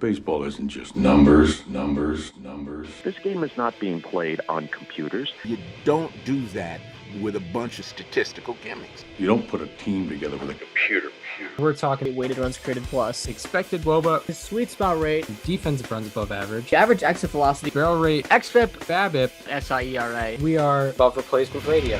Baseball isn't just numbers, numbers, numbers. This game is not being played on computers. You don't do that with a bunch of statistical gimmicks. You don't put a team together with a computer. We're talking weighted runs created plus, expected WOBA, his sweet spot rate, defensive runs above average, average exit velocity, barrel rate, xFIP, BABIP, SIERA. We are above replacement radio.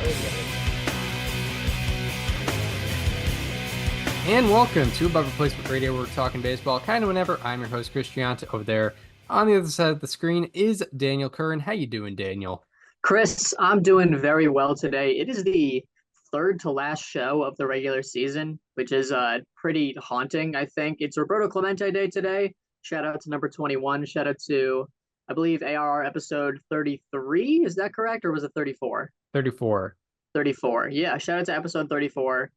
And welcome to Above Replacement Radio, where we're talking baseball kind of whenever. I'm your host, Chris Gianta. Over there on the other side of the screen is Daniel Curran. How you doing, Daniel? Chris, I'm doing very well today. It is the third to last show of the regular season, which is pretty haunting, I think. It's Roberto Clemente Day today. Shout out to number 21. Shout out to, I believe, ARR episode 33. Is that correct? Or was it 34? 34. 34. Yeah, shout out to episode 34.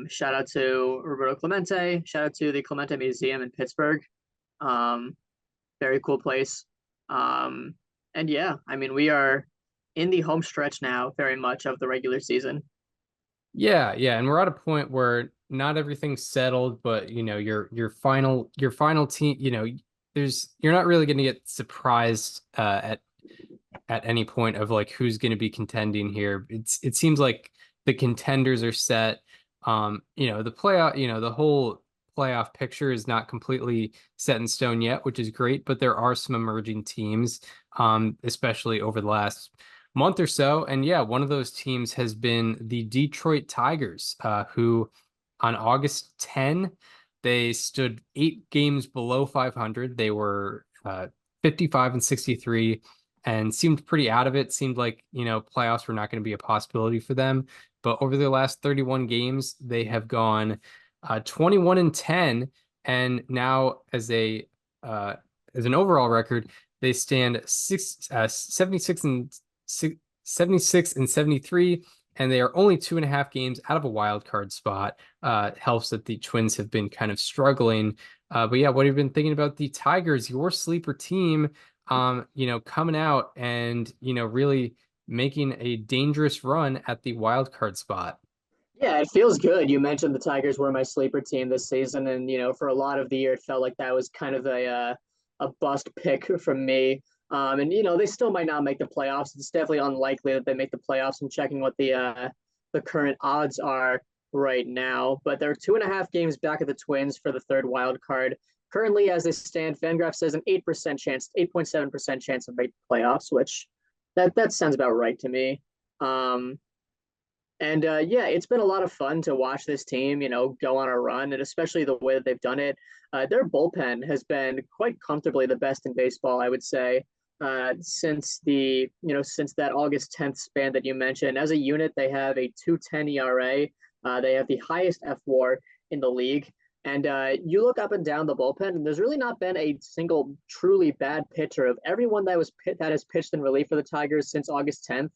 Shout out to Roberto Clemente. Shout out to the Clemente Museum in Pittsburgh. Very cool place. And yeah, I mean, we are in the home stretch now, very much of the regular season. Yeah, and we're at a point where not everything's settled, but you know, your final team, you know, you're not really going to get surprised at any point of like who's going to be contending here. It seems like the contenders are set. You know, the playoff, you know, the whole playoff picture is not completely set in stone yet, which is great, but there are some emerging teams, especially over the last month or so. And yeah, one of those teams has been the Detroit Tigers, who on August 10, they stood 8 games below 500. They were 55-63 and seemed pretty out of it. Seemed like, you know, playoffs were not going to be a possibility for them. But over the last 31 games, they have gone 21-10, and now as an overall record, they stand 76-73, and they are only 2.5 games out of a wild card spot. Helps that the Twins have been kind of struggling. But yeah, what have you been thinking about the Tigers, your sleeper team? You know, coming out and, you know, really making a dangerous run at the wild card spot. Yeah, it feels good. You mentioned the Tigers were my sleeper team this season, and you know, for a lot of the year, it felt like that was kind of a bust pick from me. And you know, they still might not make the playoffs. It's definitely unlikely that they make the playoffs. I'm checking what the current odds are right now, but they're 2.5 games back of the Twins for the third wild card. Currently, as they stand, Fangraph says an 8% chance, 8.7% chance of making the playoffs, which that sounds about right to me. Yeah, it's been a lot of fun to watch this team, you know, go on a run, and especially the way that they've done it. Their bullpen has been quite comfortably the best in baseball, I would say, since that August 10th span that you mentioned. As a unit, they have a 2.10 ERA. They have the highest FWAR in the league. And you look up and down the bullpen, and there's really not been a single truly bad pitcher. Of everyone that has pitched in relief for the Tigers since August 10th,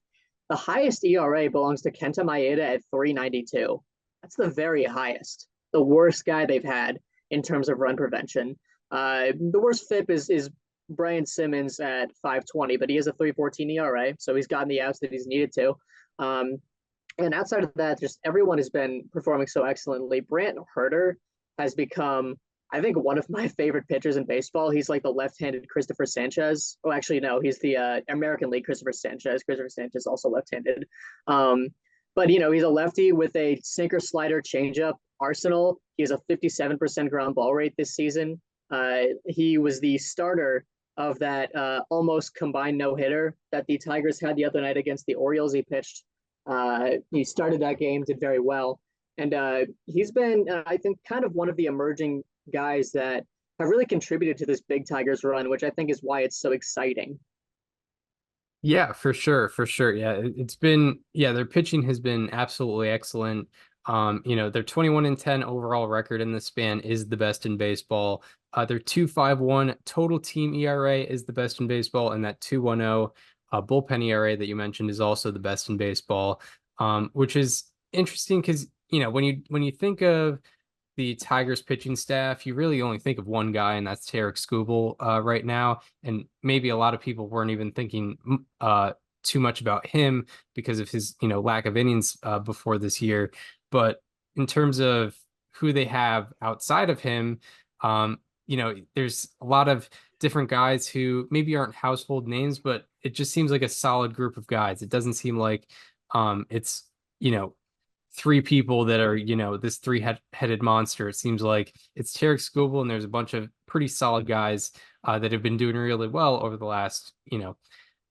the highest ERA belongs to Kenta Maeda at 3.92. That's the very highest. The worst guy they've had in terms of run prevention. The worst FIP is Brian Simmons at 5.20, but he has a 3.14 ERA, so he's gotten the outs that he's needed to. And outside of that, just everyone has been performing so excellently. Brant Herter has become, I think, one of my favorite pitchers in baseball. He's like the left-handed Christopher Sanchez. Oh, actually, no, he's the American League Christopher Sanchez. Christopher Sanchez also left-handed. But, you know, he's a lefty with a sinker, slider, changeup arsenal. He has a 57% ground ball rate this season. He was the starter of that almost combined no-hitter that the Tigers had the other night against the Orioles. He pitched. He started that game, did very well. And he's been, I think, kind of one of the emerging guys that have really contributed to this big Tigers run, which I think is why it's so exciting. Yeah, for sure. Yeah, it's been, their pitching has been absolutely excellent. You know, their 21-10 overall record in the span is the best in baseball. Their 2.51 total team ERA is the best in baseball, and that 2.10 bullpen ERA that you mentioned is also the best in baseball, which is interesting because, you know, when you think of the Tigers pitching staff, you really only think of one guy, and that's Tarek Skubal right now. And maybe a lot of people weren't even thinking too much about him because of his, you know, lack of innings before this year. But in terms of who they have outside of him, there's a lot of different guys who maybe aren't household names, but it just seems like a solid group of guys. It doesn't seem like it's, you know, three people that are, this three-headed monster. It seems like it's Tarek Skubal, and there's a bunch of pretty solid guys that have been doing really well over the last,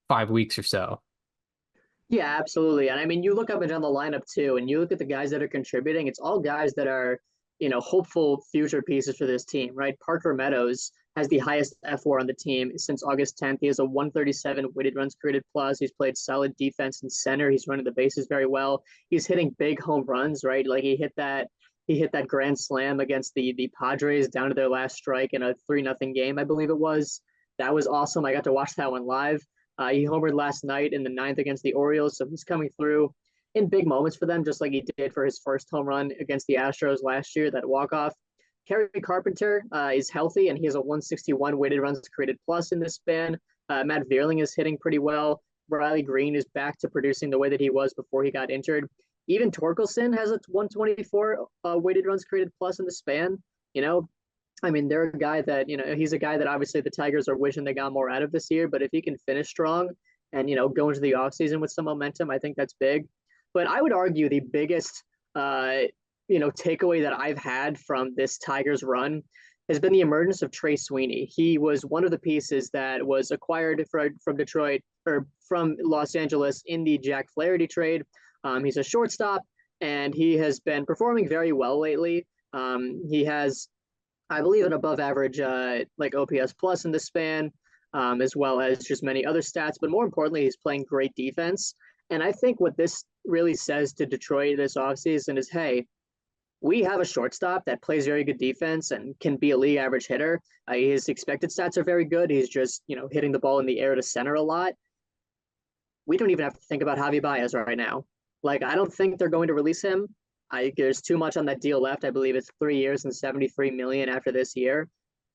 5 weeks or so. Yeah, absolutely. And I mean, you look up and down the lineup too, and you look at the guys that are contributing, it's all guys that are, hopeful future pieces for this team, right? Parker Meadows has the highest F4 on the team since August 10th. He has a 137 weighted runs created plus. He's played solid defense and center. He's running the bases very well. He's hitting big home runs, right? Like he hit that grand slam against the Padres down to their last strike in a 3-0 game, I believe it was. That was awesome. I got to watch that one live. He homered last night in the ninth against the Orioles, so he's coming through in big moments for them, just like he did for his first home run against the Astros last year, that walk-off. Kerry Carpenter is healthy, and he has a 161 weighted runs created plus in this span. Matt Vierling is hitting pretty well. Riley Green is back to producing the way that he was before he got injured. Even Torkelson has a 124 weighted runs created plus in the span. I mean, they're a guy that, he's a guy that obviously the Tigers are wishing they got more out of this year, but if he can finish strong and, go into the offseason with some momentum, I think that's big. But I would argue the biggest, takeaway that I've had from this Tigers run has been the emergence of Trey Sweeney. He was one of the pieces that was acquired from Detroit or from Los Angeles in the Jack Flaherty trade. He's a shortstop, and he has been performing very well lately. He has, I believe, an above average like OPS plus in the span, as well as just many other stats. But more importantly, he's playing great defense. And I think what this really says to Detroit this offseason is, hey, we have a shortstop that plays very good defense and can be a league average hitter. His expected stats are very good. He's just, hitting the ball in the air to center a lot. We don't even have to think about Javi Baez right now. Like, I don't think they're going to release him. There's too much on that deal left. I believe it's 3 years and $73 million after this year.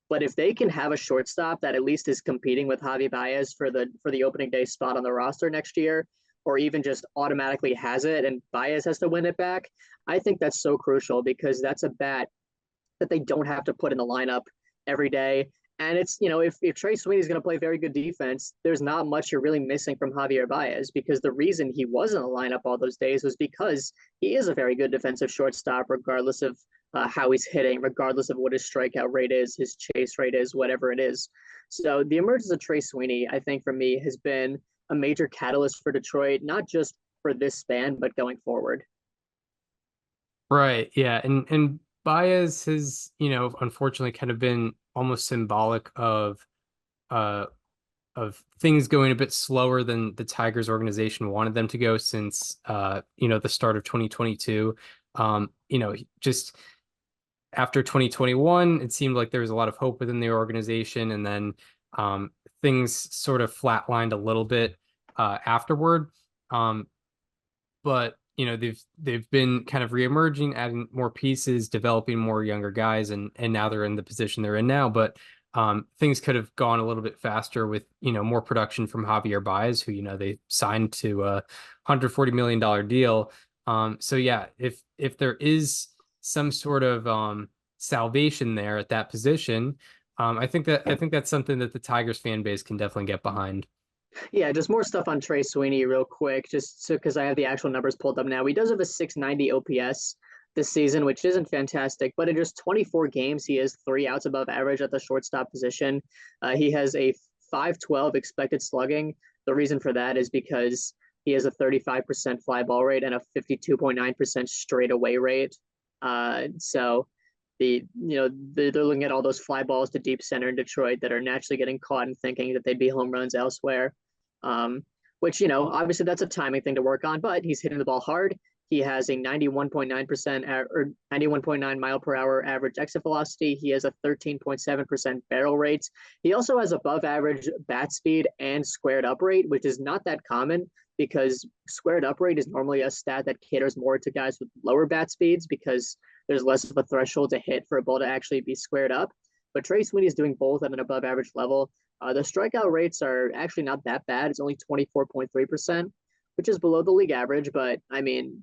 But if they can have a shortstop that at least is competing with Javi Baez for the opening day spot on the roster next year, or even just automatically has it and Baez has to win it back, I think that's so crucial, because that's a bat that they don't have to put in the lineup every day. And it's, if Trey Sweeney is going to play very good defense, there's not much you're really missing from Javier Baez, because the reason he was in the lineup all those days was because he is a very good defensive shortstop, regardless of how he's hitting, regardless of what his strikeout rate is, his chase rate is, whatever it is. So the emergence of Trey Sweeney, I think for me, has been a major catalyst for Detroit, not just for this span, but going forward. Right. Yeah. And Baez has, unfortunately kind of been almost symbolic uh of things going a bit slower than the Tigers organization wanted them to go since the start of 2022. Just after 2021, it seemed like there was a lot of hope within the organization, and then things sort of flatlined a little bit afterward. But they've been kind of reemerging, adding more pieces, developing more younger guys, and now they're in the position they're in now. But things could have gone a little bit faster with more production from Javier Baez, who they signed to a $140 million deal. So yeah, if there is some sort of salvation there at that position, I think that's something that the Tigers fan base can definitely get behind. Yeah, just more stuff on Trey Sweeney real quick, just so because I have the actual numbers pulled up now. He does have a 690 OPS this season, which isn't fantastic, but in just 24 games, he has 3 outs above average at the shortstop position. He has a 512 expected slugging. The reason for that is because he has a 35% fly ball rate and a 52.9% straightaway rate. So they're looking at all those fly balls to deep center in Detroit that are naturally getting caught and thinking that they'd be home runs elsewhere. Which, obviously that's a timing thing to work on, but he's hitting the ball hard. He has a 91.9% or 91.9 mile per hour average exit velocity. He has a 13.7% barrel rate. He also has above average bat speed and squared up rate, which is not that common, because squared up rate is normally a stat that caters more to guys with lower bat speeds, because there's less of a threshold to hit for a ball to actually be squared up. But Trey Sweeney is doing both at an above average level. The strikeout rates are actually not that bad. It's only 24.3%, which is below the league average. But I mean,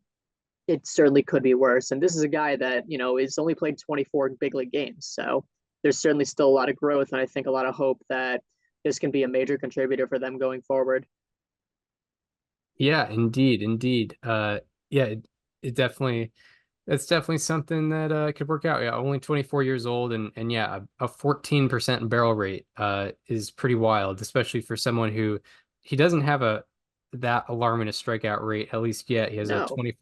it certainly could be worse. And this is a guy that, is only played 24 big league games. So there's certainly still a lot of growth, and I think a lot of hope that this can be a major contributor for them going forward. Yeah, indeed, indeed. Yeah, it definitely that's definitely something that could work out. Yeah, only 24 years old, and yeah, a 14% barrel rate is pretty wild, especially for someone who he doesn't have a that alarming a strikeout rate, at least yet. He has a No, 24%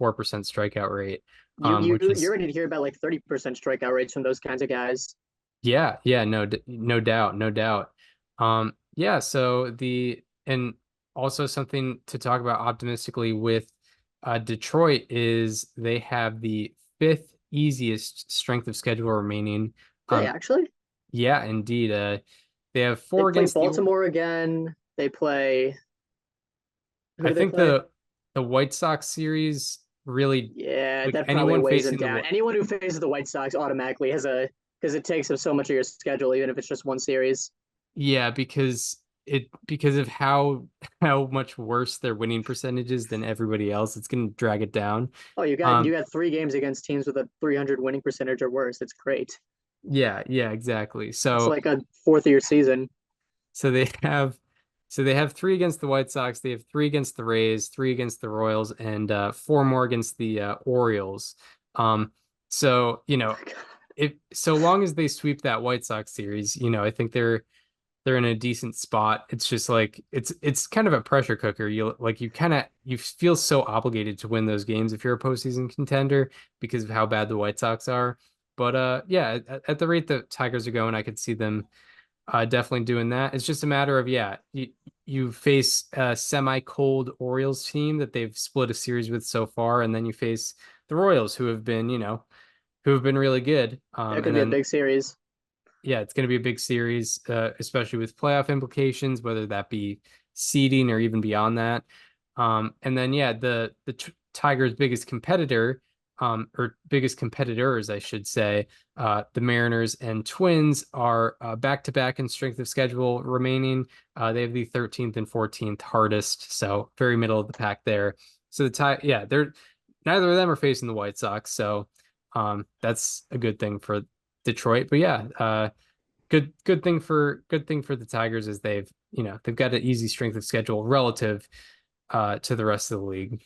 strikeout rate, which you're is ready to hear about like 30% strikeout rates from those kinds of guys. yeah, yeah, no doubt, no doubt. Yeah, so the and also something to talk about optimistically with Detroit is they have the fifth easiest strength of schedule remaining. They Um, actually yeah, indeed. They have they four play against the Baltimore again. They play who I do they think play? the White Sox series really Yeah, like that probably anyone weighs them facing the down. Anyone who faces the White Sox automatically has a because it takes up so much of your schedule, even if it's just one series. Yeah, because of how much worse their winning percentage is than everybody else, it's gonna drag it down. Oh, you Um, got 3 games against teams with a 300 winning percentage or worse. It's great. yeah, yeah, exactly. It's So like a fourth of your season. so they have so they have three against the White Sox, they have three against the Rays, three against the Royals, and four more against the Orioles. Um, so if so long as they sweep that White Sox series, I think they're in a decent spot. It's just like it's kind of a pressure cooker. You feel so obligated to win those games if you're a postseason contender because of how bad the White Sox are. But yeah, at the rate the Tigers are going, I could see them definitely doing that. It's just a matter of you face a semi-cold Orioles team that they've split a series with so far, and then you face the Royals who have been really good. That could And be a then big series. yeah, it's going to be a big series, especially with playoff implications, whether that be seeding or even beyond that. And then yeah, the Tigers' biggest competitor, or biggest competitors, I should say, the Mariners and Twins are back to back in strength of schedule remaining. They have the 13th and 14th hardest, so very middle of the pack there. So yeah, they're neither of them are facing the White Sox, so that's a good thing for Detroit. But yeah, good thing for the Tigers is they've got an easy strength of schedule relative to the rest of the league.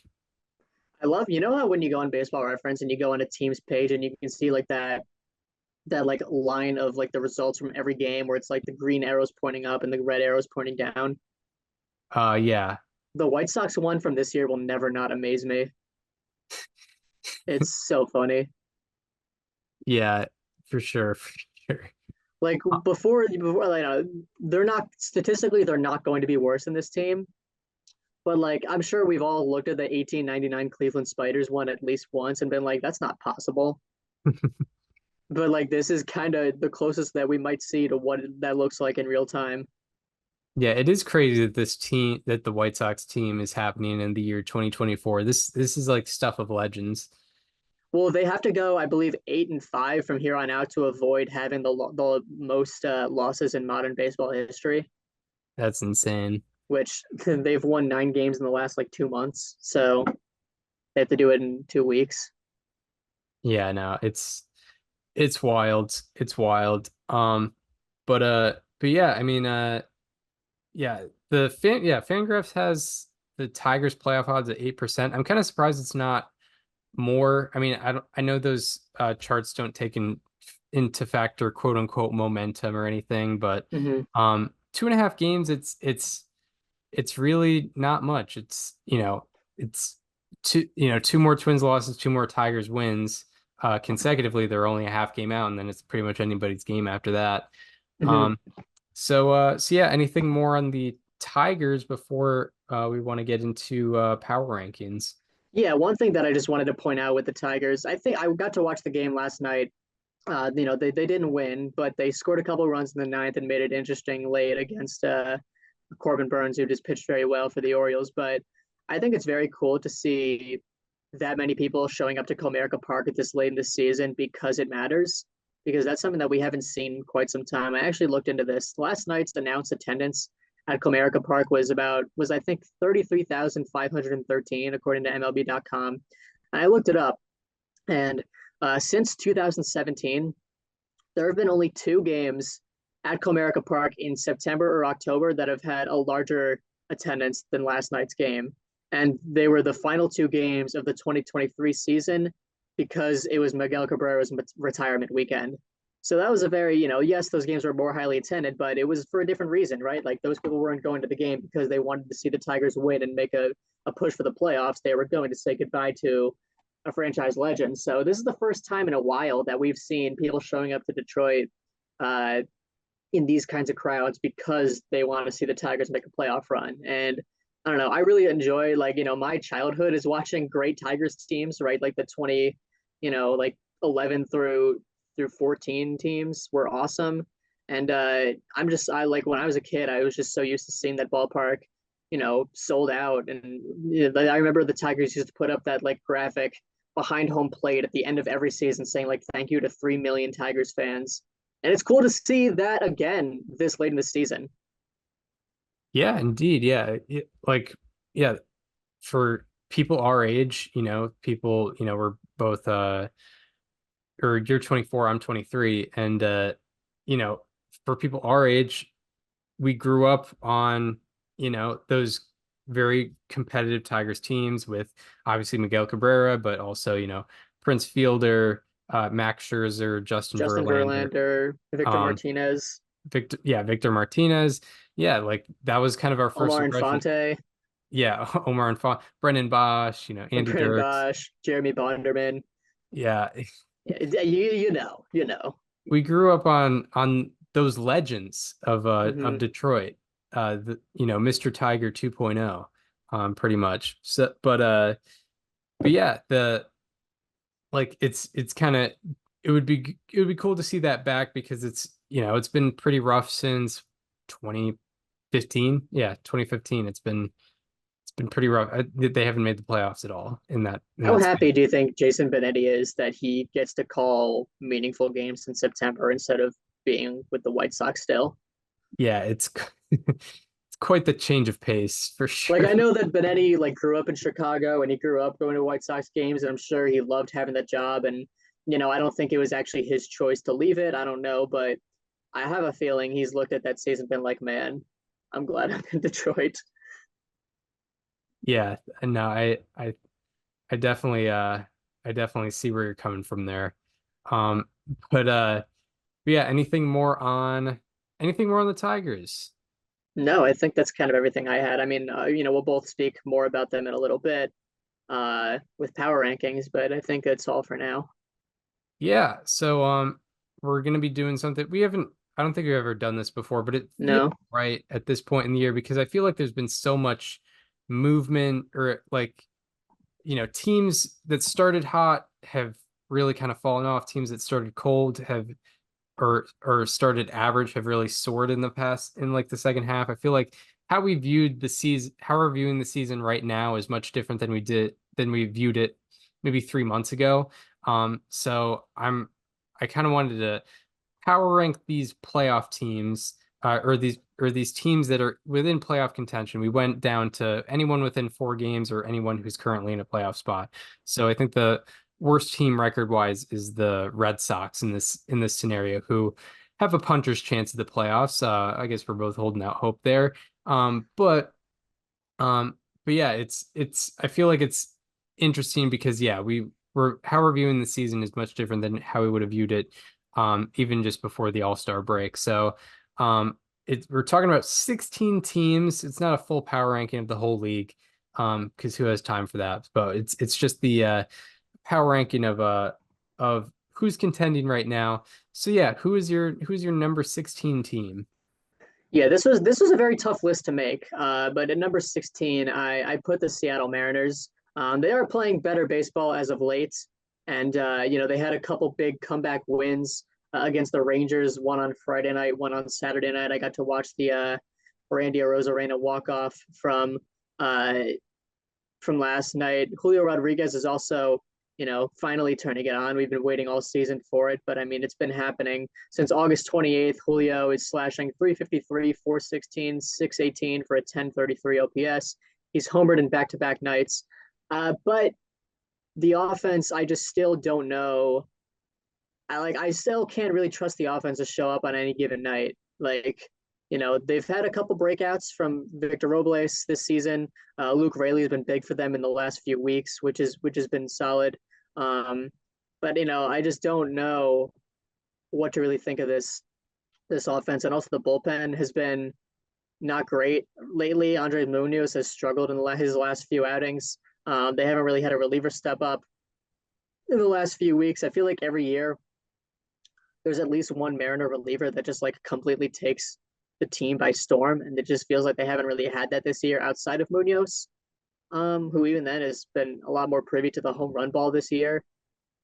I love, you know how when you go on Baseball Reference and you go on a team's page and you can see like that like line of like the results from every game where it's like the green arrows pointing up and the red arrows pointing down. Yeah, The White Sox one from this year will never not amaze me. It's so funny. yeah, for sure, for sure. Like before like they're not statistically they're not going to be worse than this team. But like I'm sure we've all looked at the 1899 Cleveland Spiders one at least once and been like, that's not possible. But like this is kind of the closest that we might see to what that looks like in real time. Yeah, it is crazy that that the White Sox team is happening in the year 2024. This is like stuff of legends. Well, they have to go, I believe, 8-5 from here on out to avoid having the most losses in modern baseball history, That's insane. which they've won 9 games in the last like 2 months. So they have to do it in 2 weeks. Yeah, no, it's wild. It's wild. But yeah, I mean, yeah, Fangraphs has the Tigers playoff odds at 8%. I'm kind of surprised it's not more. I mean, I know those charts don't take into factor quote unquote momentum or anything, but Mm-hmm. 2.5 games, it's really not much. It's two more Twins losses, two more Tigers wins consecutively. They're only a half game out, and then it's pretty much anybody's game after that. Mm-hmm. Um, so yeah, anything more on the Tigers before we want to get into power rankings? Yeah, one thing that I just wanted to point out with the Tigers, I think I got to watch the game last night. They didn't win, but they scored a couple runs in the ninth and made it interesting late against Corbin Burns, who just pitched very well for the Orioles. But I think it's very cool to see that many people showing up to Comerica Park at this late in the season because it matters. Because that's something that we haven't seen in quite some time. I actually looked into this. Last night's announced attendance at Comerica Park was I think 33,513 according to MLB.com. And I looked it up, and since 2017, there have been only two games at Comerica Park in September or October that have had a larger attendance than last night's game. And they were the final two games of the 2023 season because it was Miguel Cabrera's retirement weekend. So that was a very, yes, those games were more highly attended, but it was for a different reason, right? Like those people weren't going to the game because they wanted to see the Tigers win and make a push for the playoffs. They were going to say goodbye to a franchise legend. So this is the first time in a while that we've seen people showing up to Detroit uh, in these kinds of crowds because they want to see the Tigers make a playoff run. And I don't know, I really enjoy my childhood is watching great Tigers teams, right? Like the 20, like 11 through 14 teams were awesome. And I like when I was a kid, I was just so used to seeing that ballpark, sold out. And I remember the Tigers used to put up that like graphic behind home plate at the end of every season saying like thank you to 3 million Tigers fans. And it's cool to see that again this late in the season. Yeah, indeed. Yeah. Yeah, for people our age, people, we're both or you're 24, I'm 23, and you know, for people our age, we grew up on, those very competitive Tigers teams with obviously Miguel Cabrera, but also, Prince Fielder, Max Scherzer, Justin Justin Verlander, Verlander, Victor um, Martinez, Victor Martinez. Yeah, like that was kind of our first Omar impression. Infante, Yeah, Omar and Brendan Bosch, Andy Brennan Dirks. Bosch, Jeremy Bonderman. Yeah, Yeah, you know. we grew up on those legends of Hmm. Detroit. Mr. Tiger 2.0, pretty much. So, but yeah, the like it's kind of it would be cool to see that back because it's been pretty rough since 2015. Yeah, 2015. It's been pretty rough. They haven't made the playoffs at all in How that happy span. do you think Jason Benetti is that he gets to call meaningful games in September instead of being with the White Sox still? Yeah, it's it's quite the change of pace for Like sure. I know that Benetti like grew up in Chicago and he grew up going to White Sox games, and I'm sure he loved having that job. And I don't think it was actually his choice to leave it. I don't know, but I have a feeling he's looked at that season and been like, man, I'm glad I'm in Detroit. Yeah, no, I definitely I definitely see where you're coming from there. Um, but yeah, anything more on the Tigers? No, I think that's kind of everything I had. I mean, we'll both speak more about them in a little bit with power rankings, but I think that's all for now. Yeah, so we're gonna be doing something I don't think we've ever done this before, but it feels No. right at this point in the year because I feel like there's been so much movement or like teams that started hot have really kind of fallen off. Teams that started cold have or started average have really soared in like the second half. I feel like how we're viewing the season right now is much different than we viewed it maybe 3 months ago. So I kind of wanted to power rank these playoff teams or these teams that are within playoff contention. We went down to anyone within 4 games or anyone who's currently in a playoff spot. So I think the worst team record wise is the Red Sox in this scenario, who have a puncher's chance at the playoffs. I guess we're both holding out hope there. Um, but um, but yeah, it's I feel like it's interesting because yeah, we're how we're viewing the season is much different than how we would have viewed it even just before the All-Star break. So we're talking about 16 teams. It's not a full power ranking of the whole league because who has time for that? But it's just the power ranking of who's contending right now. So yeah, who's your number 16 team? Yeah, this was a very tough list to make. But at number 16, I put the Seattle Mariners. They are playing better baseball as of late, and they had a couple big comeback wins against the Rangers. One on Friday night, one on Saturday night. I got to watch the Randy Arozarena walk off uh, from last night. Julio Rodriguez is also, finally turning it on. We've been waiting all season for it, but I mean, it's been happening since August 28th. Julio is slashing 353, 416, 618 for a 1033 OPS. He's homered in back to back nights. But the offense, I just still don't know. I still can't really trust the offense to show up on any given night. Like, they've had a couple breakouts from Victor Robles this season. Luke Rayleigh has been big for them in the last few weeks, which has been solid. But I just don't know what to really think of this offense, and also the bullpen has been not great lately. Andre Munoz has struggled in his last few outings. They haven't really had a reliever step up in the last few weeks. I feel like every year there's at least one Mariner reliever that just like completely takes the team by storm, and it just feels like they haven't really had that this year outside of Munoz, who even then has been a lot more privy to the home run ball this year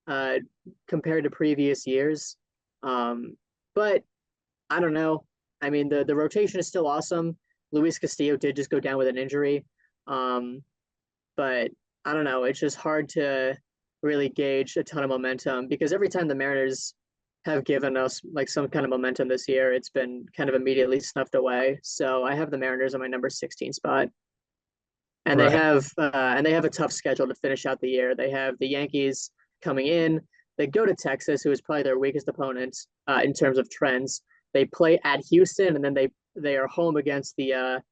uh, compared to previous years. But I don't know. I mean, the rotation is still awesome. Luis Castillo did just go down with an injury, um, but I don't know. It's just hard to really gauge a ton of momentum because every time the Mariners have given us like some kind of momentum this year, it's been kind of immediately snuffed away. So I have the Mariners on my number 16 spot, and Right. they have a tough schedule to finish out the year. They have the Yankees coming in. They go to Texas, who is probably their weakest opponent in terms of trends. They play at Houston, and then they are home against the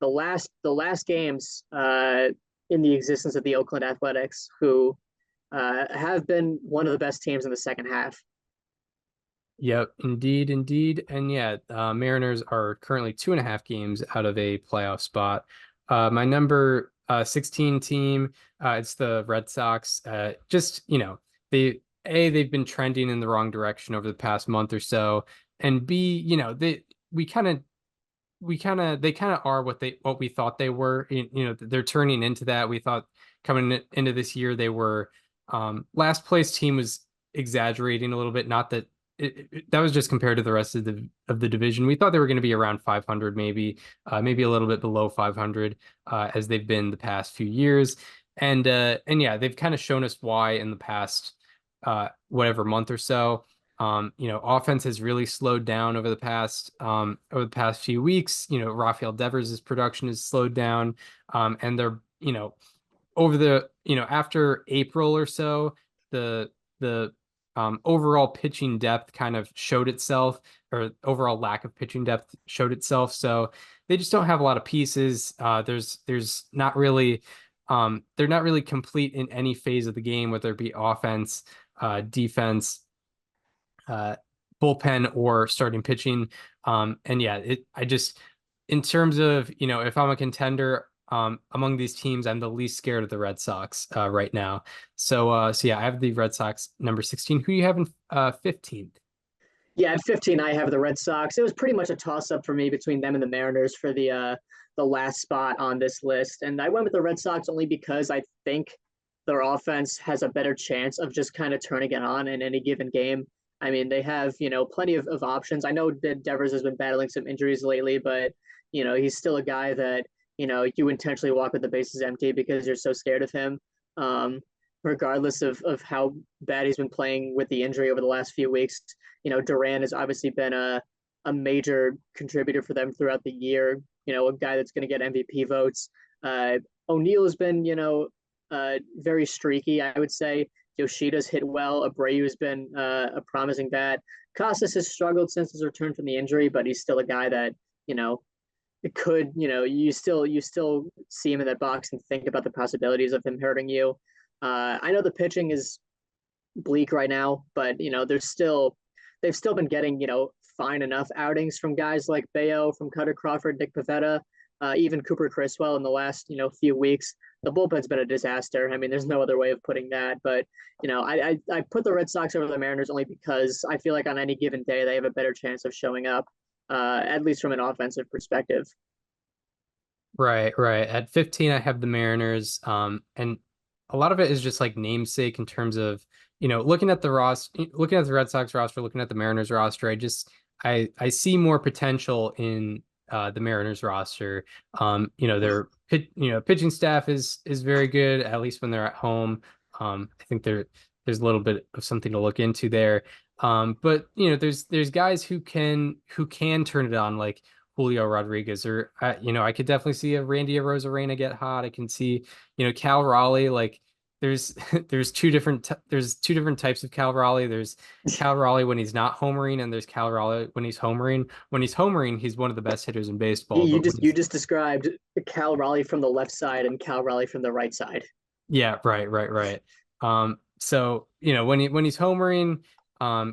last games in the existence of the Oakland Athletics, who have been one of the best teams in the second half. Yep, indeed, indeed. And yeah, Mariners are currently 2.5 games out of a playoff spot. My number 16 team, it's the Red Sox. Just, they've been trending in the wrong direction over the past month or so. And B, they kind of are what we thought they were. They're turning into that. We thought coming into this year they were last place team was exaggerating a little bit. Not that that was just compared to the rest of the division. We thought they were going to be around 500, maybe a little bit below 500, as they've been the past few years. And yeah, they've kind of shown us why in the past whatever month or so. Offense has really slowed down over the past few weeks. Rafael Devers' production has slowed down, and they're over after April or so, the overall pitching depth kind of showed itself, or overall lack of pitching depth showed itself. So they just don't have a lot of pieces. There's not really, they're not really complete in any phase of the game, whether it be offense, defense, uh, bullpen, or starting pitching. And yeah, in terms of, if I'm a contender, among these teams, I'm the least scared of the Red Sox right now. So yeah, I have the Red Sox number 16. Who you have in 15th? Yeah, at 15, I have the Red Sox. It was pretty much a toss up for me between them and the Mariners for the last spot on this list, and I went with the Red Sox only because I think their offense has a better chance of just kind of turning it on in any given game. I mean, they have plenty of options. I know that Devers has been battling some injuries lately, but he's still a guy that you intentionally walk with the bases empty because you're so scared of him. Regardless of how bad he's been playing with the injury over the last few weeks. Duran has obviously been a major contributor for them throughout the year. A guy that's going to get MVP votes. O'Neill has been, very streaky, I would say. Yoshida's hit well. Abreu's been a promising bat. Casas has struggled since his return from the injury, but he's still a guy that, it could, you still see him in that box and think about the possibilities of him hurting you. I know the pitching is bleak right now, but they've still been getting fine enough outings from guys like Bayo, from Cutter Crawford, Nick Pivetta, even Cooper Criswell in the last few weeks. The bullpen's been a disaster. I mean, there's no other way of putting that. But I put the Red Sox over the Mariners only because I feel like on any given day they have a better chance of showing up, at least from an offensive perspective. Right, right. At 15, I have the Mariners. And a lot of it is just like namesake in terms of, looking at the Red Sox roster, looking at the Mariners roster. I see more potential in the Mariners roster. Their pitching staff is very good, at least when they're at home. I think there's a little bit of something to look into there. But there's guys who can turn it on, like Julio Rodriguez, or I could definitely see a Randy Arozarena get hot. I can see Cal Raleigh, like there's there's two different types of Cal Raleigh. There's Cal Raleigh when he's not homering, and there's Cal Raleigh when he's homering. When he's homering, he's one of the best hitters in baseball. You But when just you he's just described Cal Raleigh from the left side and Cal Raleigh from the right side. yeah, right. So when he's homering,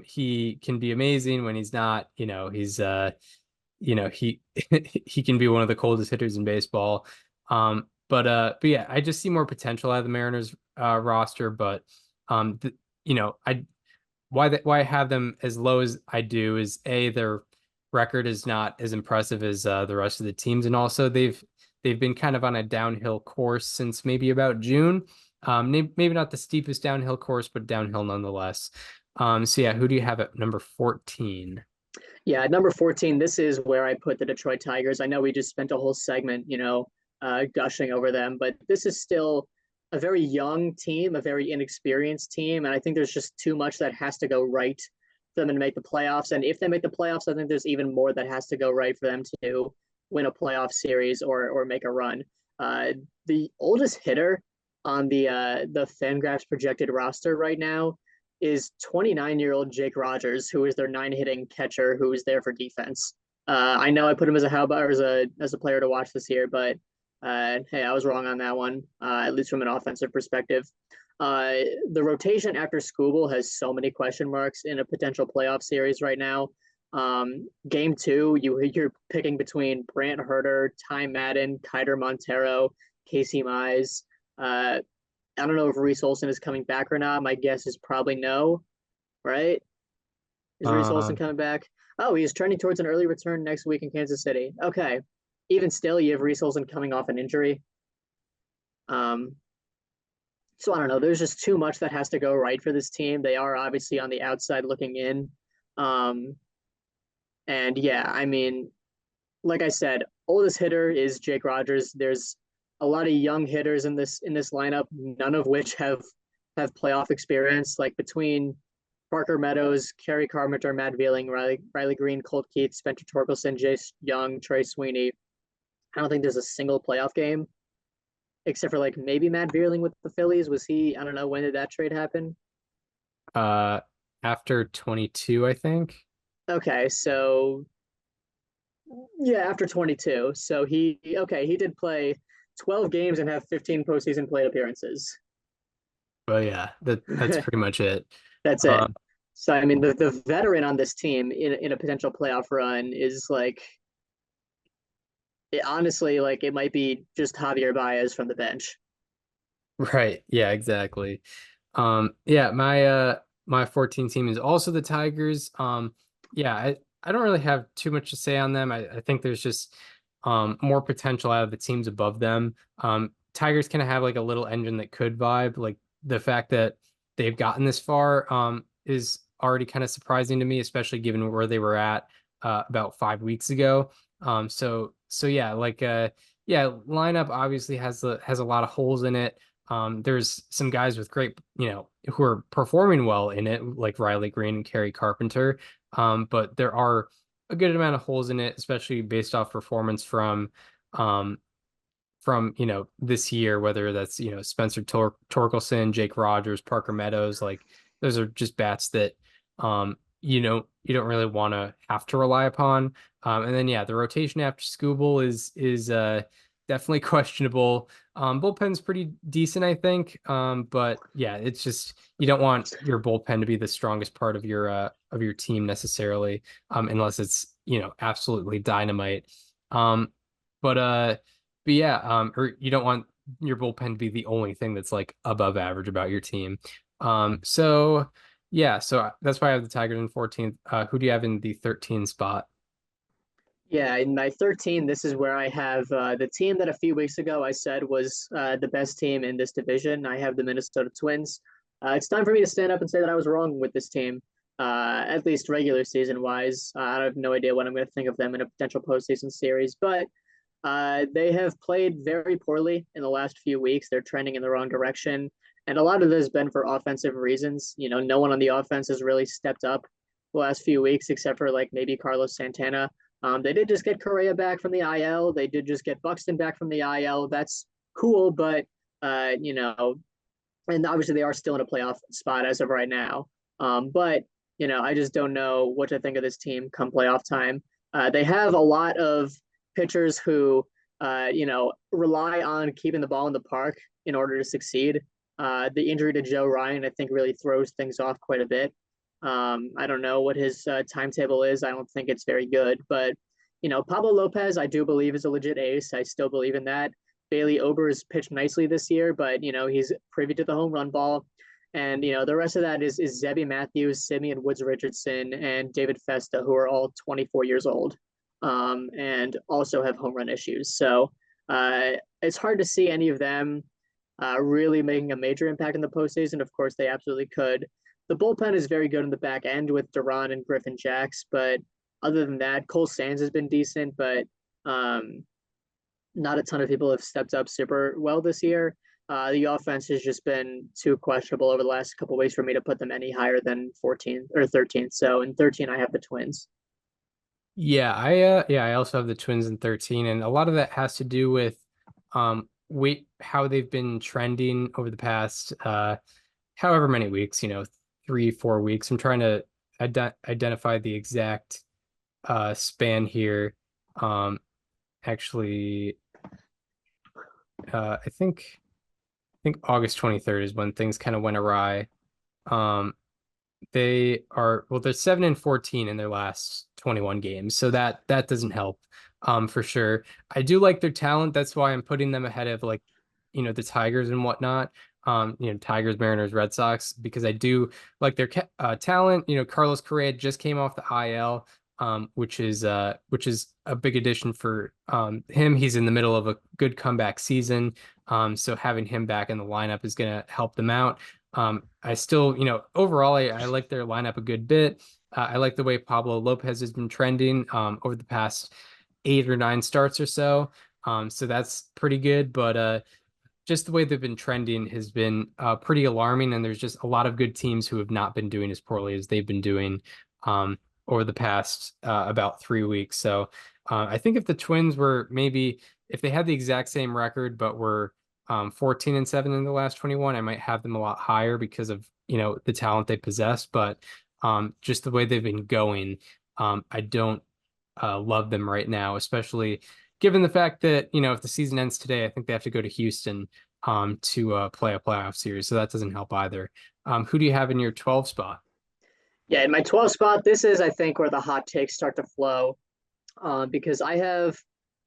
he can be amazing. When he's not, he he can be one of the coldest hitters in baseball. But yeah, I just see more potential out of the Mariners roster. But the, I why I have them as low as I do is A, their record is not as impressive as the rest of the teams, and also they've been kind of on a downhill course since maybe about June. Maybe not the steepest downhill course, but downhill nonetheless. So yeah, who do you have at number 14? Yeah, at number 14, this is where I put the Detroit Tigers. I know we just spent a whole segment, gushing over them, but this is still a very young team, a very inexperienced team, and I think there's just too much that has to go right for them to make the playoffs. And if they make the playoffs, I think there's even more that has to go right for them to win a playoff series or make a run. The oldest hitter on the Fangraphs projected roster right now is 29-year-old Jake Rogers, who is their 9 hitting catcher, who is there for defense. I know I put him as a player to watch this year, but hey, I was wrong on that one, at least from an offensive perspective. The rotation after Skubal has so many question marks in a potential playoff series right now. Game 2, you're picking between Brant Herter, Ty Madden, Kiter Montero, Casey Mize. I don't know if Reese Olson is coming back or not. My guess is probably no, right? Is Reese Olson Um, coming back? Oh, he's trending towards an early return next week in Kansas City. Okay. Even still, you have Reese Olson coming off an injury. Um, so I don't know. There's just too much that has to go right for this team. They are obviously on the outside looking in. Um, and yeah, I mean, like I said, oldest hitter is Jake Rogers. There's a lot of young hitters in this lineup, none of which have playoff experience. Like between Parker Meadows, Kerry Carpenter, Matt Veling, Riley Green, Colt Keith, Spencer Torkelson, Jace Young, Trey Sweeney. I don't think there's a single playoff game except for like maybe Matt Veerling with the Phillies. Was he? I don't know. When did that trade happen? uh, after 22, I think. Okay, so yeah, after 22. So he did play 12 games and have 15 postseason plate appearances. But yeah, that's pretty much it. That's it. Um, So I mean, the veteran on this team in a potential playoff run is like honestly like it might be just Javier Baez from the bench. right. Yeah, exactly. Yeah, my 14 team is also the Tigers. Yeah, I don't really have too much to say on them. I think there's just more potential out of the teams above them. Tigers kind of have like a little engine that could vibe. Like the fact that they've gotten this far is already kind of surprising to me, especially given where they were at about 5 weeks ago. So yeah, yeah, lineup obviously has a lot of holes in it. There's some guys with great, who are performing well in it, like Riley Green and Kerry Carpenter. But there are a good amount of holes in it, especially based off performance um, this year, whether that's, Spencer Torkelson, Jake Rogers, Parker Meadows, like those are just bats that, you don't really want to have to rely upon. And then, yeah, the rotation after Scooble is definitely questionable. Bullpen's pretty decent, I think. But yeah, it's just you don't want your bullpen to be the strongest part of your team necessarily, unless it's absolutely dynamite. Um, but yeah, or you don't want your bullpen to be the only thing that's like above average about your team. So yeah, so that's why I have the Tigers in 14th. Who do you have in the 13 spot? Yeah, in my 13, this is where I have the team that a few weeks ago I said was the best team in this division. I have the Minnesota Twins. It's time for me to stand up and say that I was wrong with this team, at least regular season wise. I have no idea what I'm going to think of them in a potential postseason series, but they have played very poorly in the last few weeks. They're trending in the wrong direction. And a lot of this has been for offensive reasons. No one on the offense has really stepped up the last few weeks, except for like maybe Carlos Santana. They did just get Correa back from the IL. They did just get Buxton back from the IL. That's cool, but and obviously they are still in a playoff spot as of right now. But I just don't know what to think of this team come playoff time. They have a lot of pitchers who, rely on keeping the ball in the park in order to succeed. The injury to Joe Ryan, I think, really throws things off quite a bit. I don't know what his timetable is. I don't think it's very good, but Pablo Lopez, I do believe is a legit ace. I still believe in that. Bailey Ober has pitched nicely this year, but he's privy to the home run ball. And the rest of that is Zebby Matthews, Simeon Woods Richardson, and David Festa, who are all 24 years old, and also have home run issues. So it's hard to see any of them really making a major impact in the postseason. Of course, they absolutely could. The bullpen is very good in the back end with Duran and Griffin Jacks, but other than that, Cole Sands has been decent, but not a ton of people have stepped up super well this year. The offense has just been too questionable over the last couple of weeks for me to put them any higher than 14th or 13th. So in 13, I have the Twins. I also have the Twins in 13, and a lot of that has to do with how they've been trending over the past however many weeks, 3-4 weeks. I'm trying to identify the exact span here. Actually, I think August 23rd is when things kind of went awry. They're 7-14 in their last 21 games, so that doesn't help for sure. I do like their talent. That's why I'm putting them ahead of the Tigers and whatnot. Tigers, Mariners, Red Sox, because I do like their talent. Carlos Correa just came off the IL, which is a big addition for him. He's in the middle of a good comeback season, so having him back in the lineup is going to help them out. I still, overall, I like their lineup a good bit. I like the way Pablo Lopez has been trending over the past 8 or 9 starts or so. So that's pretty good, but just the way they've been trending has been pretty alarming, and there's just a lot of good teams who have not been doing as poorly as they've been doing over the past about 3 weeks. So I think if the Twins were if they had the exact same record but were 14-7 in the last 21, I might have them a lot higher because of the talent they possess. But just the way they've been going, I don't love them right now, especially given the fact that if the season ends today, I think they have to go to Houston to play a playoff series, so that doesn't help either. Who do you have in your 12 spot? Yeah, in my 12 spot, this is, I think, where the hot takes start to flow, because I have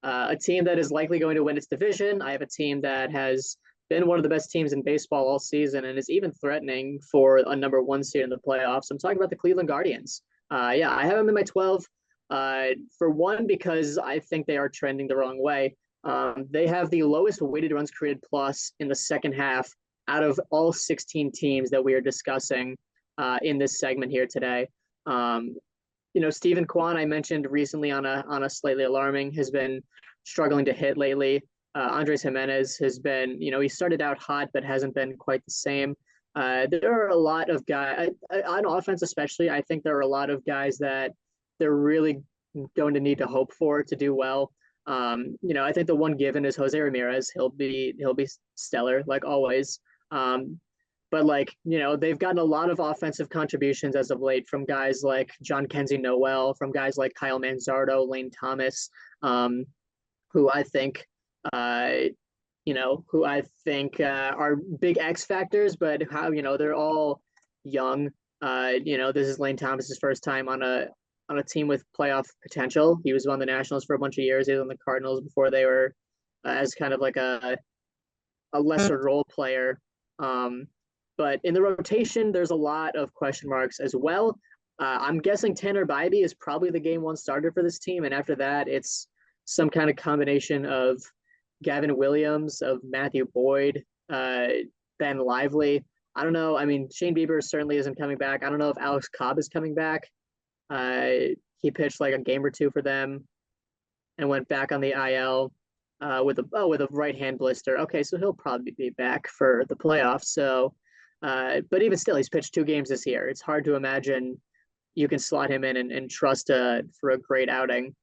a team that is likely going to win its division. I have a team that has been one of the best teams in baseball all season and is even threatening for a number 1 seed in the playoffs. I'm talking about the Cleveland Guardians. I have them in my 12. For one, because I think they are trending the wrong way. They have the lowest weighted runs created plus in the second half out of all 16 teams that we are discussing in this segment here today. Stephen Kwan, I mentioned recently on a slightly alarming, has been struggling to hit lately. Andres Jimenez has been, he started out hot but hasn't been quite the same. There are a lot of guys on offense, especially. I think there are a lot of guys that they're really going to need to hope for to do well. I think the one given is Jose Ramirez. He'll be stellar like always. But they've gotten a lot of offensive contributions as of late from guys like John Kenzie Noel, from guys like Kyle Manzardo, Lane Thomas, who I think are big X factors, but how they're all young. This is Lane Thomas's first time on a team with playoff potential. He was on the Nationals for a bunch of years. He was on the Cardinals before they were as kind of like a lesser role player. But in the rotation, there's a lot of question marks as well. I'm guessing Tanner Bybee is probably the game 1 starter for this team. And after that, it's some kind of combination of Gavin Williams, of Matthew Boyd, Ben Lively. I don't know. I mean, Shane Bieber certainly isn't coming back. I don't know if Alex Cobb is coming back. He pitched like a game or 2 for them and went back on the IL with a right hand blister. Okay, so he'll probably be back for the playoffs. So, but even still, he's pitched 2 games this year. It's hard to imagine you can slot him in and trust for a great outing.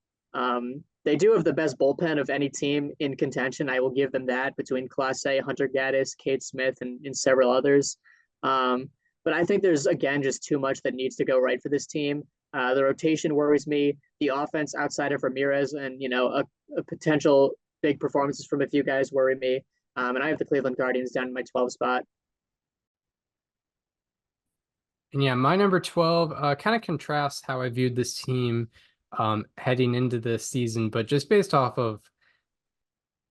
They do have the best bullpen of any team in contention. I will give them that between Class A, Hunter Gaddis, Cade Smith, and several others. But I think there's, again, just too much that needs to go right for this team. The rotation worries me. The offense outside of Ramirez and, a potential big performances from a few guys worry me. And I have the Cleveland Guardians down in my 12 spot. And yeah, my number 12 kind of contrasts how I viewed this team heading into the season, but just based off of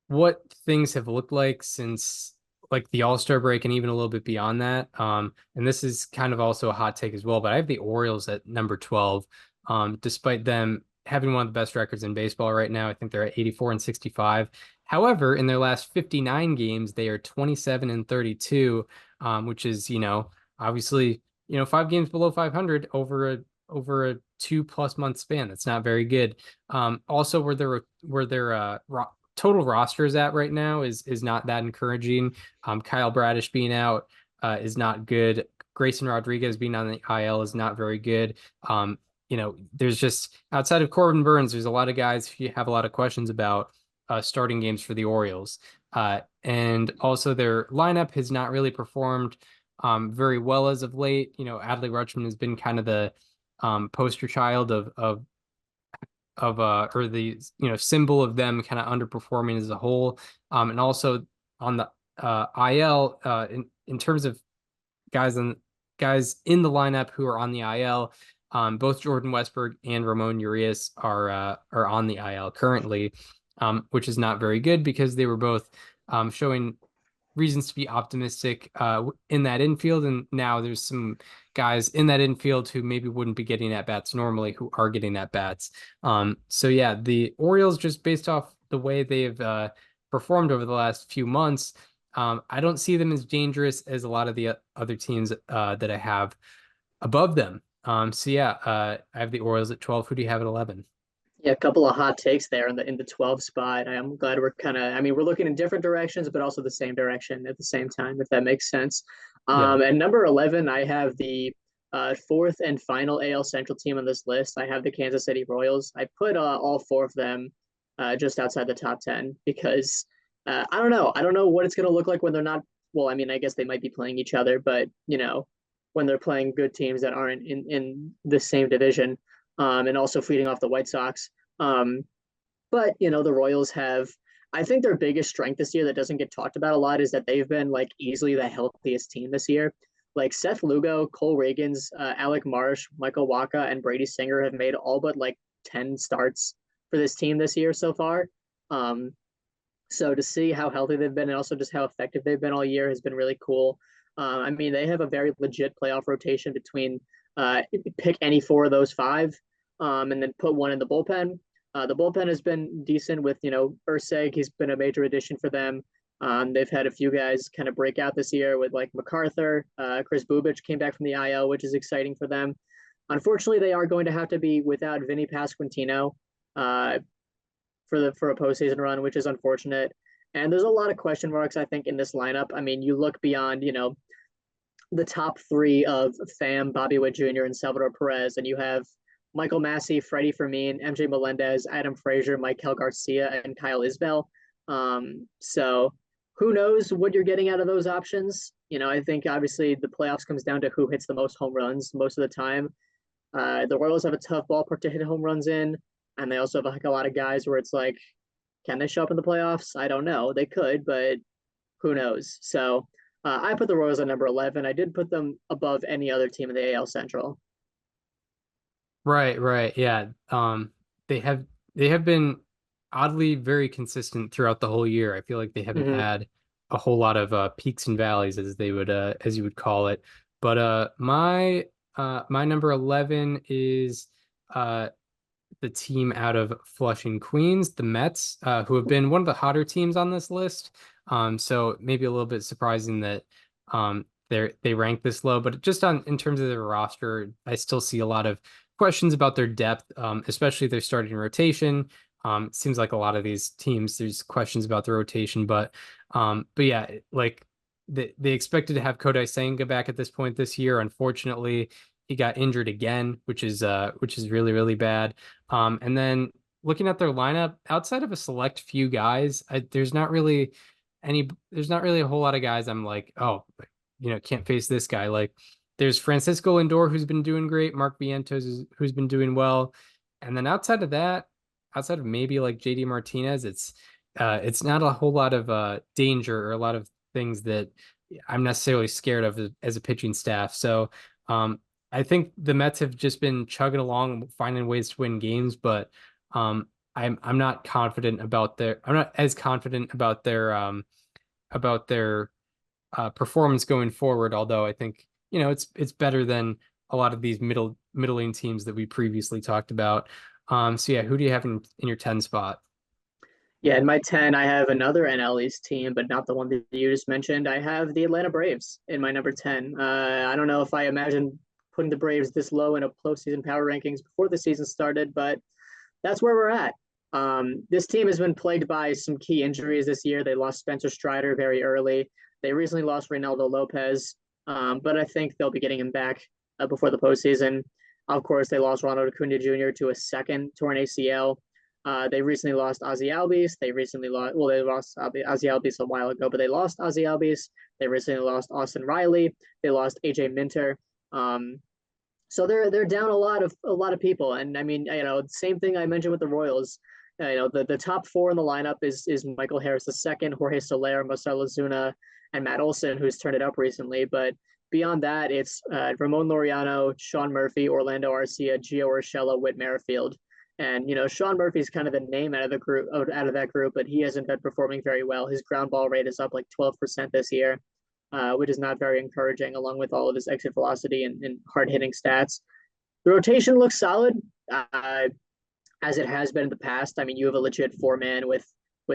what things have looked like since like the All-Star break and even a little bit beyond that. And this is kind of also a hot take as well, but I have the Orioles at number 12. Despite them having one of the best records in baseball right now. I think they're at 84 and 65. However, in their last 59 games, they are 27 and 32, which is, obviously, 5 games below 500 over a 2+ month span. That's not very good. Also, where their total roster is at right now is not that encouraging. Kyle Bradish being out is not good. Grayson Rodriguez being on the IL is not very good. There's just outside of Corbin Burns, there's a lot of guys who have a lot of questions about starting games for the Orioles. And also their lineup has not really performed very well as of late. Adley Rutschman has been kind of the poster child of or the symbol of them kind of underperforming as a whole. And also on the IL in terms of guys in the lineup who are on the IL. Both Jordan Westberg and Ramon Urias are on the IL currently, which is not very good because they were both showing reasons to be optimistic in that infield. And now there's some guys in that infield who maybe wouldn't be getting at bats normally who are getting at bats. So yeah, the Orioles, just based off the way they've performed over the last few months, I don't see them as dangerous as a lot of the other teams that I have above them. So yeah, I have the Orioles at 12. Who do you have at 11? Yeah, a couple of hot takes there in the 12 spot. I'm glad we're we're looking in different directions, but also the same direction at the same time, if that makes sense. Yeah. And number 11, I have the fourth and final AL Central team on this list. I have the Kansas City Royals. I put all four of them just outside the top 10 because I don't know. I don't know what it's going to look like when they're not. Well, I guess they might be playing each other, but when they're playing good teams that aren't in the same division, and also feeding off the White Sox. But the Royals have, I think their biggest strength this year that doesn't get talked about a lot is that they've been like easily the healthiest team this year. Like Seth Lugo, Cole Reagans, Alec Marsh, Michael Waka, and Brady Singer have made all but like 10 starts for this team this year so far. So to see how healthy they've been and also just how effective they've been all year has been really cool. They have a very legit playoff rotation between pick any four of those five, and then put one in the bullpen. The bullpen has been decent with, Urseg. He's been a major addition for them. They've had a few guys kind of break out this year with like MacArthur. Chris Bubich came back from the IL, which is exciting for them. Unfortunately, they are going to have to be without Vinny Pasquantino for a postseason run, which is unfortunate. And there's a lot of question marks, I think, in this lineup. You look beyond, the top three of Pham, Bobby Witt Jr., and Salvador Perez, and you have Michael Massey, Freddie Fermin, MJ Melendez, Adam Frazier, Maikel Garcia, and Kyle Isbell. So who knows what you're getting out of those options? I think obviously the playoffs comes down to who hits the most home runs most of the time. The Royals have a tough ballpark to hit home runs in, and they also have like a lot of guys where it's like, can they show up in the playoffs? I don't know. They could, but who knows? So I put the Royals at number 11. I did put them above any other team in the AL Central. Right. Yeah. They have been oddly very consistent throughout the whole year. I feel like they haven't Mm-hmm. had a whole lot of peaks and valleys as they would as you would call it. But my number 11 is the team out of Flushing, Queens, the Mets, who have been one of the hotter teams on this list. So maybe a little bit surprising that they rank this low, but just in terms of their roster, I still see a lot of questions about their depth, especially their starting rotation. It seems like a lot of these teams, there's questions about the rotation, but yeah, like they expected to have Kodai Senga back at this point this year. Unfortunately, he got injured again, which is really, really bad. And then looking at their lineup, outside of a select few guys, there's not really a whole lot of guys I'm like, oh, can't face this guy. Like there's Francisco Lindor, who's been doing great, Mark Vientos, who's been doing well. And then outside of that, outside of maybe like JD Martinez, it's not a whole lot of danger or a lot of things that I'm necessarily scared of as a pitching staff. So I think the Mets have just been chugging along, finding ways to win games, but I'm not confident about I'm not as confident about their performance going forward. Although I think it's better than a lot of these middling teams that we previously talked about. So yeah, who do you have in your 10 spot? Yeah, in my 10, I have another NL East team, but not the one that you just mentioned. I have the Atlanta Braves in my number 10. I don't know if I imagined putting the Braves this low in a postseason power rankings before the season started, but that's where we're at. This team has been plagued by some key injuries this year. They lost Spencer Strider very early. They recently lost Reynaldo Lopez, but I think they'll be getting him back before the postseason. Of course, they lost Ronald Acuna Jr. to a second torn ACL. They recently lost Ozzy Albies. They lost Ozzy Albies a while ago, but they lost Ozzy Albies. They recently lost Austin Riley. They lost AJ Minter. So they're down a lot of people. And I mean, same thing I mentioned with the Royals. The top four in the lineup is Michael Harris II, Jorge Soler, Marcell Ozuna, and Matt Olson, who's turned it up recently. But beyond that, it's Ramon Laureano, Sean Murphy, Orlando Arcia, Gio Urshela, Whit Merrifield. And Sean Murphy's kind of the name out of that group, but he hasn't been performing very well. His ground ball rate is up like 12% this year, which is not very encouraging, along with all of his exit velocity and hard hitting stats. The rotation looks solid, as it has been in the past. I mean, you have a legit four-man with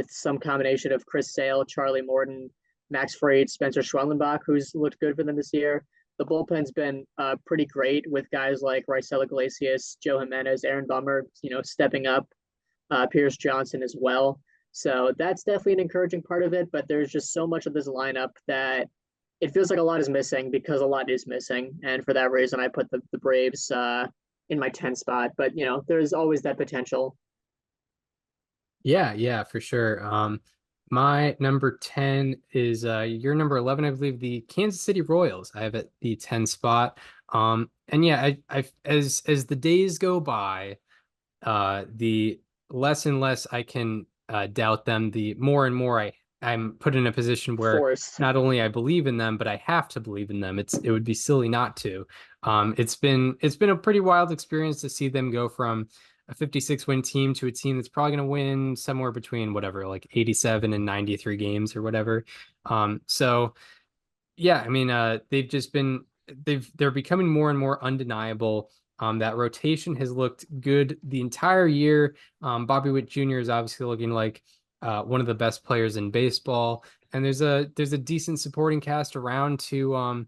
some combination of Chris Sale, Charlie Morton, Max Fried, Spencer Schwellenbach, who's looked good for them this year. The bullpen's been pretty great with guys like Raisel Iglesias, Joe Jimenez, Aaron Bummer, stepping up, Pierce Johnson as well. So that's definitely an encouraging part of it, but there's just so much of this lineup that it feels like a lot is missing because a lot is missing. And for that reason, I put the Braves in my 10 spot, but there's always that potential. Yeah, for sure. My number 10 is your number 11, I believe, the Kansas City Royals. I have at the 10 spot. And yeah, I as the days go by, the less and less I can doubt them, the more and more I'm put in a position where Forced. not only I believe in them, but I have to believe in them. It would be silly not to. It's been a pretty wild experience to see them go from a 56 win team to a team that's probably going to win somewhere between whatever, like 87 and 93 games or whatever. So yeah, I mean, they're becoming more and more undeniable. That rotation has looked good the entire year. Bobby Witt Jr. is obviously looking like one of the best players in baseball, and there's a decent supporting cast around to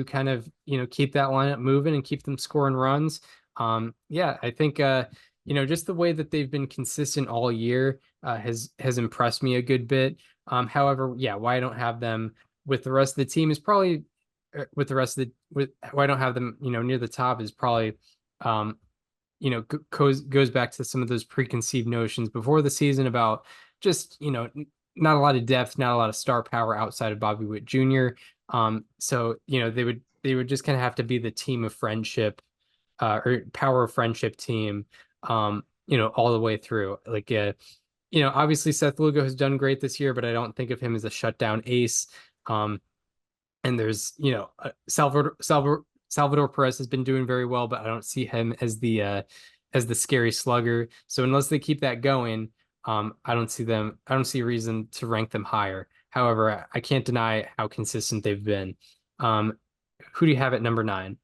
kind of keep that lineup moving and keep them scoring runs. Yeah, I think just the way that they've been consistent all year has impressed me a good bit. However, yeah, why I don't have them with the rest of the team is probably why I don't have them near the top is probably goes back to some of those preconceived notions before the season about just not a lot of depth, not a lot of star power outside of Bobby Witt Jr. So they would just kind of have to be the team of friendship or power of friendship team all the way through. Like obviously Seth Lugo has done great this year, but I don't think of him as a shutdown ace. And there's Salvador Perez has been doing very well, but I don't see him as the scary slugger. So unless they keep that going, I don't see a reason to rank them higher. However, I can't deny how consistent they've been. Who do you have at number 9?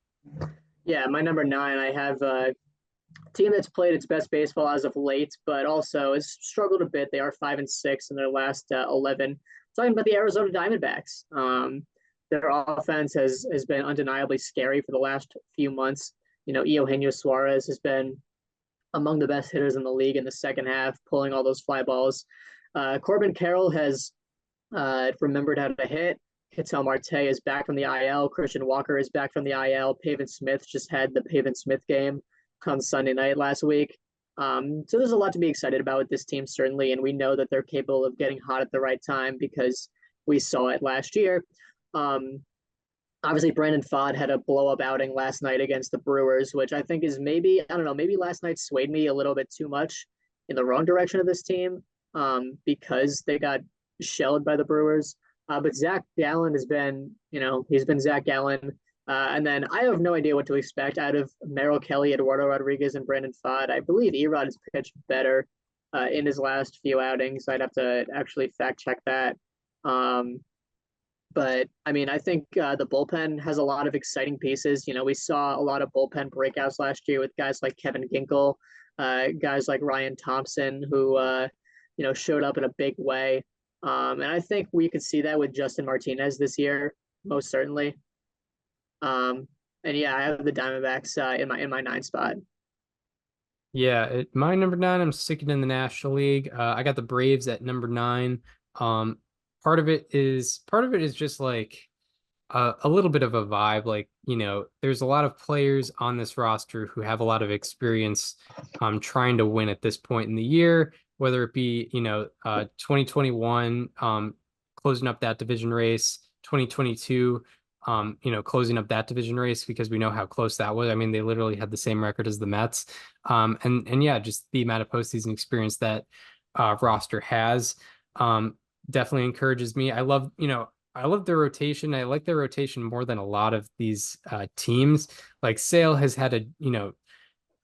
Yeah, my number 9, I have a team that's played its best baseball as of late, but also has struggled a bit. They are 5-6 in their last 11. Talking about the Arizona Diamondbacks. Their offense has been undeniably scary for the last few months. Eugenio Suarez has been among the best hitters in the league in the second half, pulling all those fly balls. Corbin Carroll has remembered how to hit. Ketel Marte is back from the IL. Christian Walker is back from the IL. Pavin Smith just had the Pavin Smith game on Sunday night last week. So there's a lot to be excited about with this team, certainly, and we know that they're capable of getting hot at the right time because we saw it last year. Um, Obviously, Brandon Pfaadt had a blow-up outing last night against the Brewers, which I think is maybe, I don't know, maybe last night swayed me a little bit too much in the wrong direction of this team, because they got shelled by the Brewers. But Zach Gallen has been, he's been Zach Gallen. And then I have no idea what to expect out of Merrill Kelly, Eduardo Rodriguez, and Brandon Pfaadt. I believe Erod has pitched better in his last few outings. I'd have to actually fact check that. But I mean, I think the bullpen has a lot of exciting pieces. We saw a lot of bullpen breakouts last year with guys like Kevin Ginkel, guys like Ryan Thompson, who showed up in a big way. And I think we could see that with Justin Martinez this year, most certainly. And yeah, I have the Diamondbacks in my 9 spot. Yeah, my number 9, I'm sticking in the National League. I got the Braves at number 9. Um, part of it is just like a little bit of a vibe. Like, there's a lot of players on this roster who have a lot of experience trying to win at this point in the year, whether it be, 2021 closing up that division race, 2022 closing up that division race because we know how close that was. I mean, they literally had the same record as the Mets. And yeah, just the amount of postseason experience that roster has definitely encourages me. I love their rotation. I like their rotation more than a lot of these teams. Like Sale has had a,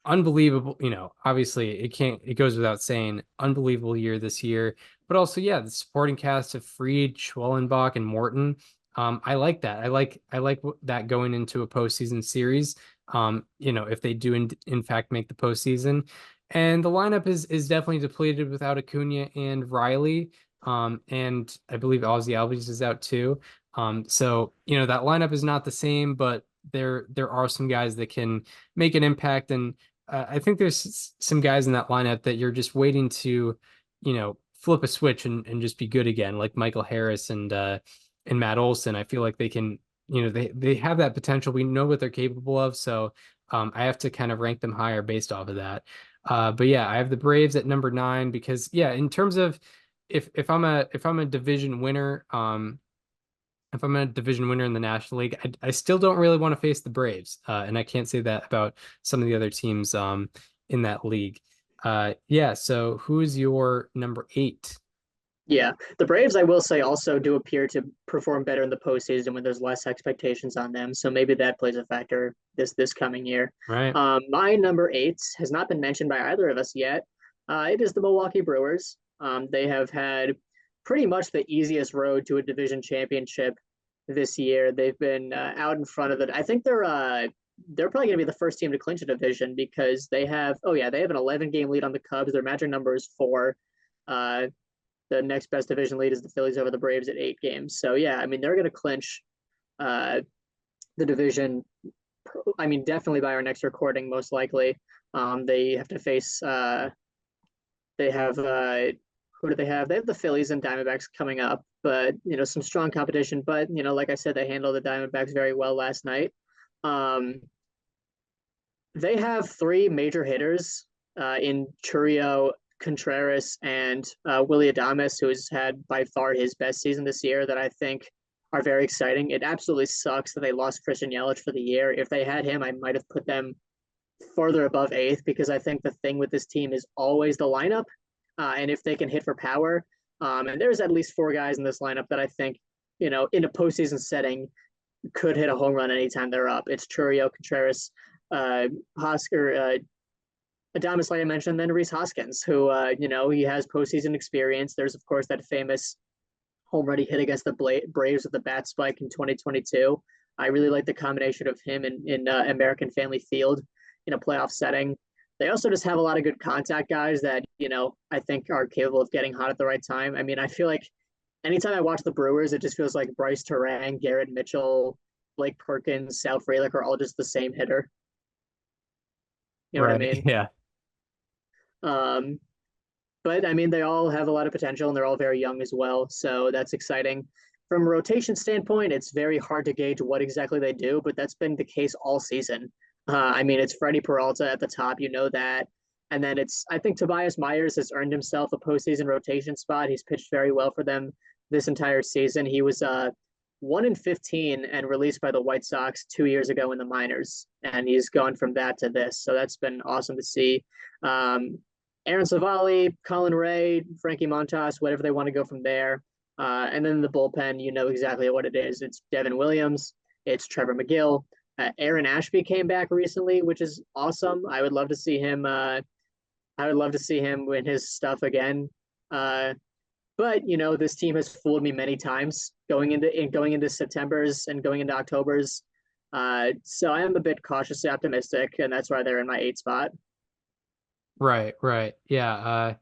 unbelievable, obviously it goes without saying, unbelievable year this year. But also, yeah, the supporting cast of Fried, Schwellenbach, and Morton. I like that. I like that going into a postseason series. If they do in fact make the postseason, and the lineup is definitely depleted without Acuna and Riley. And I believe Ozzy Albies is out too. So that lineup is not the same, but there are some guys that can make an impact, and I think there's some guys in that lineup that you're just waiting to, flip a switch and just be good again, like Michael Harris and Matt Olson. I feel like they can, they have that potential. We know what they're capable of, so I have to kind of rank them higher based off of that. But yeah, I have the Braves at number 9 because yeah, in terms of if I'm a division winner, if I'm a division winner in the National League, I still don't really want to face the Braves, and I can't say that about some of the other teams in that league. Yeah. So who's your number 8? Yeah, the Braves, I will say, also do appear to perform better in the postseason when there's less expectations on them. So maybe that plays a factor this coming year. Right. My number 8 has not been mentioned by either of us yet. It is the Milwaukee Brewers. They have had pretty much the easiest road to a division championship this year. They've been out in front of it. I think they're probably going to be the first team to clinch a division because they have an 11-game lead on the Cubs. Their magic number is 4. The next best division lead is the Phillies over the Braves at 8 games. So yeah, I mean, they're going to clinch the division. I mean, definitely by our next recording, most likely. They have to face. They have who do they have? They have the Phillies and Diamondbacks coming up, but some strong competition. But like I said, they handled the Diamondbacks very well last night. They have 3 major hitters in Churio, Contreras, and Willy Adames, who's had by far his best season this year, that I think are very exciting. It absolutely sucks that they lost Christian Yelich for the year. If they had him, I might have put them further above 8th because I think the thing with this team is always the lineup, and if they can hit for power. And there's at least 4 guys in this lineup that I think, in a postseason setting, could hit a home run anytime they're up. It's Churio, Contreras, Oscar, Adames, like I mentioned, then Rhys Hoskins, who, he has postseason experience. There's, of course, that famous home run he hit against the Braves with the bat spike in 2022. I really like the combination of him in American Family Field in a playoff setting. They also just have a lot of good contact guys that, I think are capable of getting hot at the right time. I mean, I feel like anytime I watch the Brewers, it just feels like Bryce Terang, Garrett Mitchell, Blake Perkins, Sal Frelick are all just the same hitter. You know what I mean? Yeah. But I mean, they all have a lot of potential and they're all very young as well. So that's exciting. From a rotation standpoint, it's very hard to gauge what exactly they do, but that's been the case all season. I mean, it's Freddie Peralta at the top. You know that. And then I think Tobias Myers has earned himself a postseason rotation spot. He's pitched very well for them this entire season. He was 1-15 and released by the White Sox 2 years ago in the minors, and he's gone from that to this. So that's been awesome to see. Aaron Savali, Colin Ray, Frankie Montas, whatever they want to go from there. And then the bullpen, you know exactly what it is. It's Devin Williams, it's Trevor McGill. Aaron Ashby came back recently, which is awesome. I would love to see him. I would love to see him win his stuff again. But you know, this team has fooled me many times going into September's and going into October's. So I am a bit cautiously optimistic, and that's why they're in my 8 spot. Right, right. Yeah.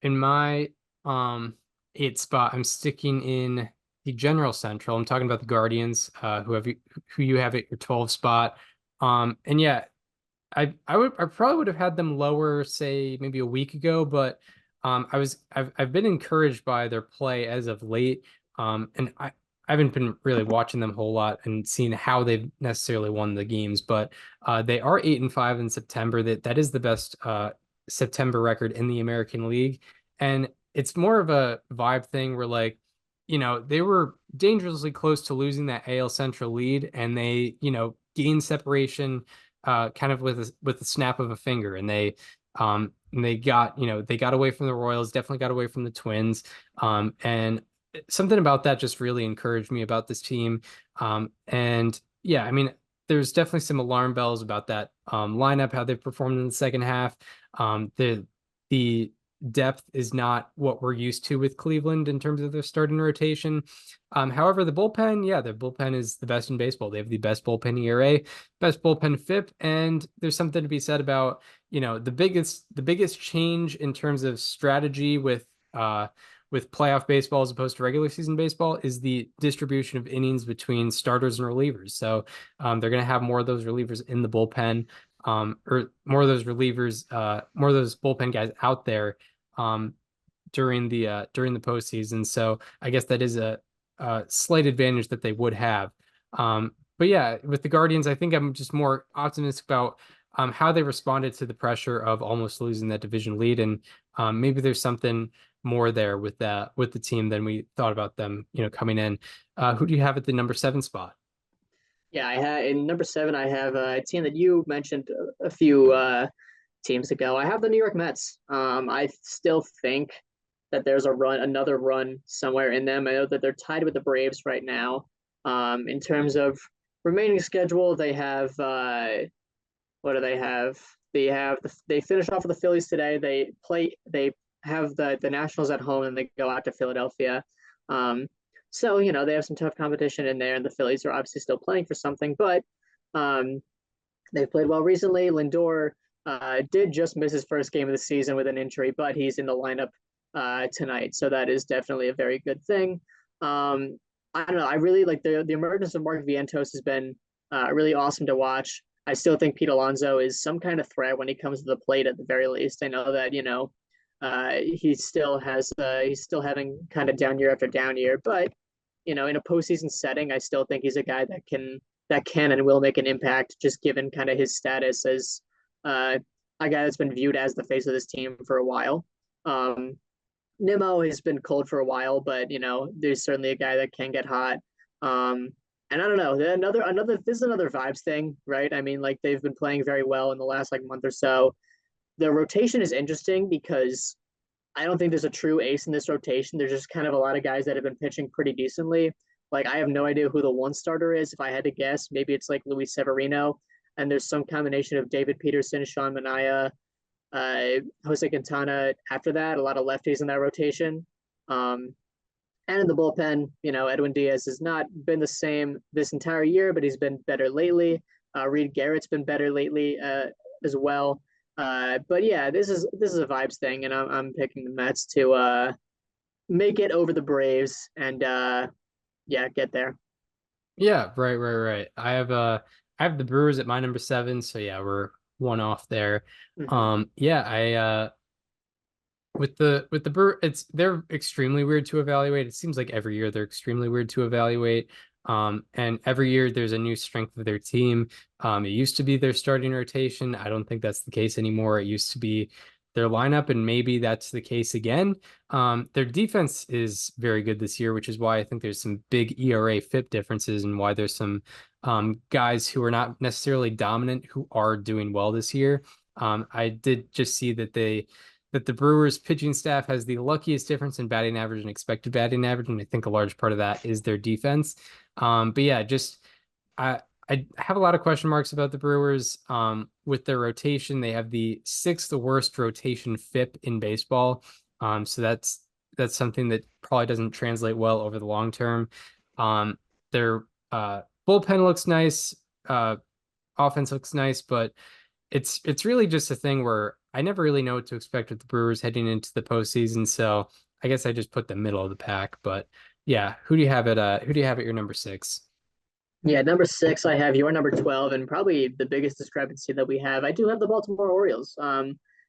In my 8 spot, I'm sticking in the General Central. I'm talking about the Guardians, who you have at your 12 spot. And yeah, I probably would have had them lower, say maybe a week ago, but I've been encouraged by their play as of late. And I haven't been really watching them a whole lot and seeing how they've necessarily won the games, but they are 8-5 in September. That is the best September record in the American League. And it's more of a vibe thing where, like, you know, they were dangerously close to losing that AL Central lead, and they, you know, gained separation kind of with the snap of a finger, and they got, you know, they got away from the Royals, definitely got away from the Twins, and something about that just really encouraged me about this team. And yeah, I mean, there's definitely some alarm bells about that lineup, how they've performed in the second half. The depth is not what we're used to with Cleveland in terms of their starting rotation. However, the bullpen, yeah, the bullpen is the best in baseball. They have the best bullpen ERA, best bullpen FIP, and there's something to be said about, you know, the biggest change in terms of strategy with playoff baseball as opposed to regular season baseball is the distribution of innings between starters and relievers. So they're going to have more of those relievers in the bullpen, or more of those relievers, more of those bullpen guys out there during the postseason. So I guess that is a slight advantage that they would have. But yeah, with the Guardians, I think I'm just more optimistic about how they responded to the pressure of almost losing that division lead, and maybe there's something more there with the team than we thought about them, you know, coming in. Who do you have at the number 7 spot? Yeah, I have in number 7. I have a team that you mentioned a few teams ago. I have the New York Mets. I still think that there's another run somewhere in them. I know that they're tied with the Braves right now. In terms of remaining schedule, they have what do they have? They finish off with the Phillies today. They have the Nationals at home, and they go out to Philadelphia. So, you know, they have some tough competition in there, and the Phillies are obviously still playing for something, but they've played well recently. Lindor did just miss his first game of the season with an injury, but he's in the lineup tonight, so that is definitely a very good thing. I don't know. I really like the emergence of Mark Vientos has been really awesome to watch. I still think Pete Alonso is some kind of threat when he comes to the plate at the very least. I know that, you know, he's still having kind of down year after down year, but you know, in a postseason setting, I still think he's a guy that can and will make an impact, just given kind of his status as a guy that's been viewed as the face of this team for a while. Nimmo has been cold for a while, but you know, there's certainly a guy that can get hot. And I don't know, this is another vibes thing, right? I mean, like they've been playing very well in the last like month or so. The rotation is interesting because I don't think there's a true ace in this rotation. There's just kind of a lot of guys that have been pitching pretty decently. Like I have no idea who the one starter is. If I had to guess, maybe it's like Luis Severino, and there's some combination of David Peterson, Sean Manaea, Jose Quintana. After that, a lot of lefties in that rotation. And in the bullpen, you know, Edwin Diaz has not been the same this entire year, but he's been better lately. Reed Garrett's been better lately as well. But yeah, this is a vibes thing, and I'm picking the Mets to make it over the Braves and yeah, get there. Yeah, right. I have the Brewers at my number 7, so yeah, we're one off there. Mhm. Yeah, I with the Brewer, they're extremely weird to evaluate. It seems like every year they're extremely weird to evaluate. And every year there's a new strength of their team. It used to be their starting rotation. I don't think that's the case anymore. It used to be their lineup, and maybe that's the case again. Their defense is very good this year, which is why I think there's some big ERA FIP differences and why there's some guys who are not necessarily dominant who are doing well this year. I did just see that the Brewers pitching staff has the luckiest difference in batting average and expected batting average, and I think a large part of that is their defense. But yeah, just I I have a lot of question marks about the Brewers. With their rotation, they have the sixth worst rotation FIP in baseball. So that's something that probably doesn't translate well over the long term. Their bullpen looks nice, offense looks nice, but it's really just a thing where I never really know what to expect with the Brewers heading into the postseason. So I guess I just put the middle of the pack. But yeah, who do you have at who do you have at your number six? Yeah, number six, I have your number 12, and probably the biggest discrepancy that we have. I do have the Baltimore Orioles.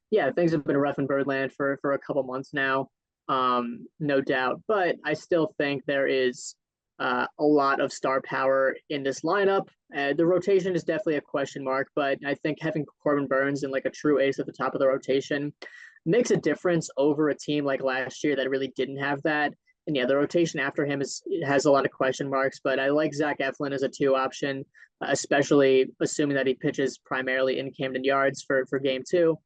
Yeah, things have been rough in Birdland for a couple months now, no doubt. But I still think there is a lot of star power in this lineup. The rotation is definitely a question mark, but I think having Corbin Burns and like a true ace at the top of the rotation makes a difference over a team like last year that really didn't have that. And yeah, the rotation after him has a lot of question marks, but I like Zach Eflin as a two option, especially assuming that he pitches primarily in Camden Yards for game two.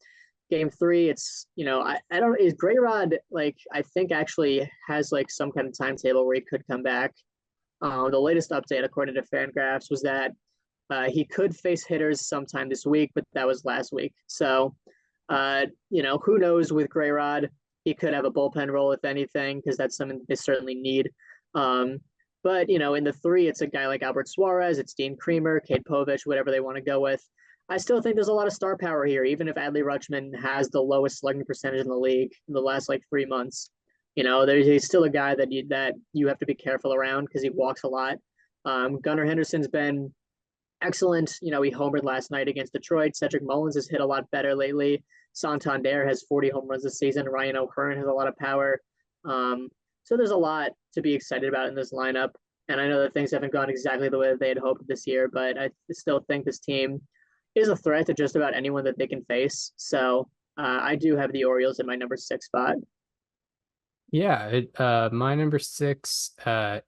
Game three, it's I don't is Grayrod like I think actually has like some kind of timetable where he could come back. The latest update, according to Fangraphs, was that he could face hitters sometime this week, but that was last week. So, who knows with Grayrod? He could have a bullpen role, if anything, because that's something they certainly need. But, in the three, it's a guy like Albert Suarez, it's Dean Kremer, Cade Povich, whatever they want to go with. I still think there's a lot of star power here, even if Adley Rutschman has the lowest slugging percentage in the league in the last 3 months. He's still a guy that you have to be careful around because he walks a lot. Gunnar Henderson's been excellent. He homered last night against Detroit. Cedric Mullins has hit a lot better lately. Santander has 40 home runs this season. Ryan O'Hearn has a lot of power. So there's a lot to be excited about in this lineup. And I know that things haven't gone exactly the way that they had hoped this year, but I still think this team is a threat to just about anyone that they can face. So I do have the Orioles in my number 6 spot. Yeah, my number six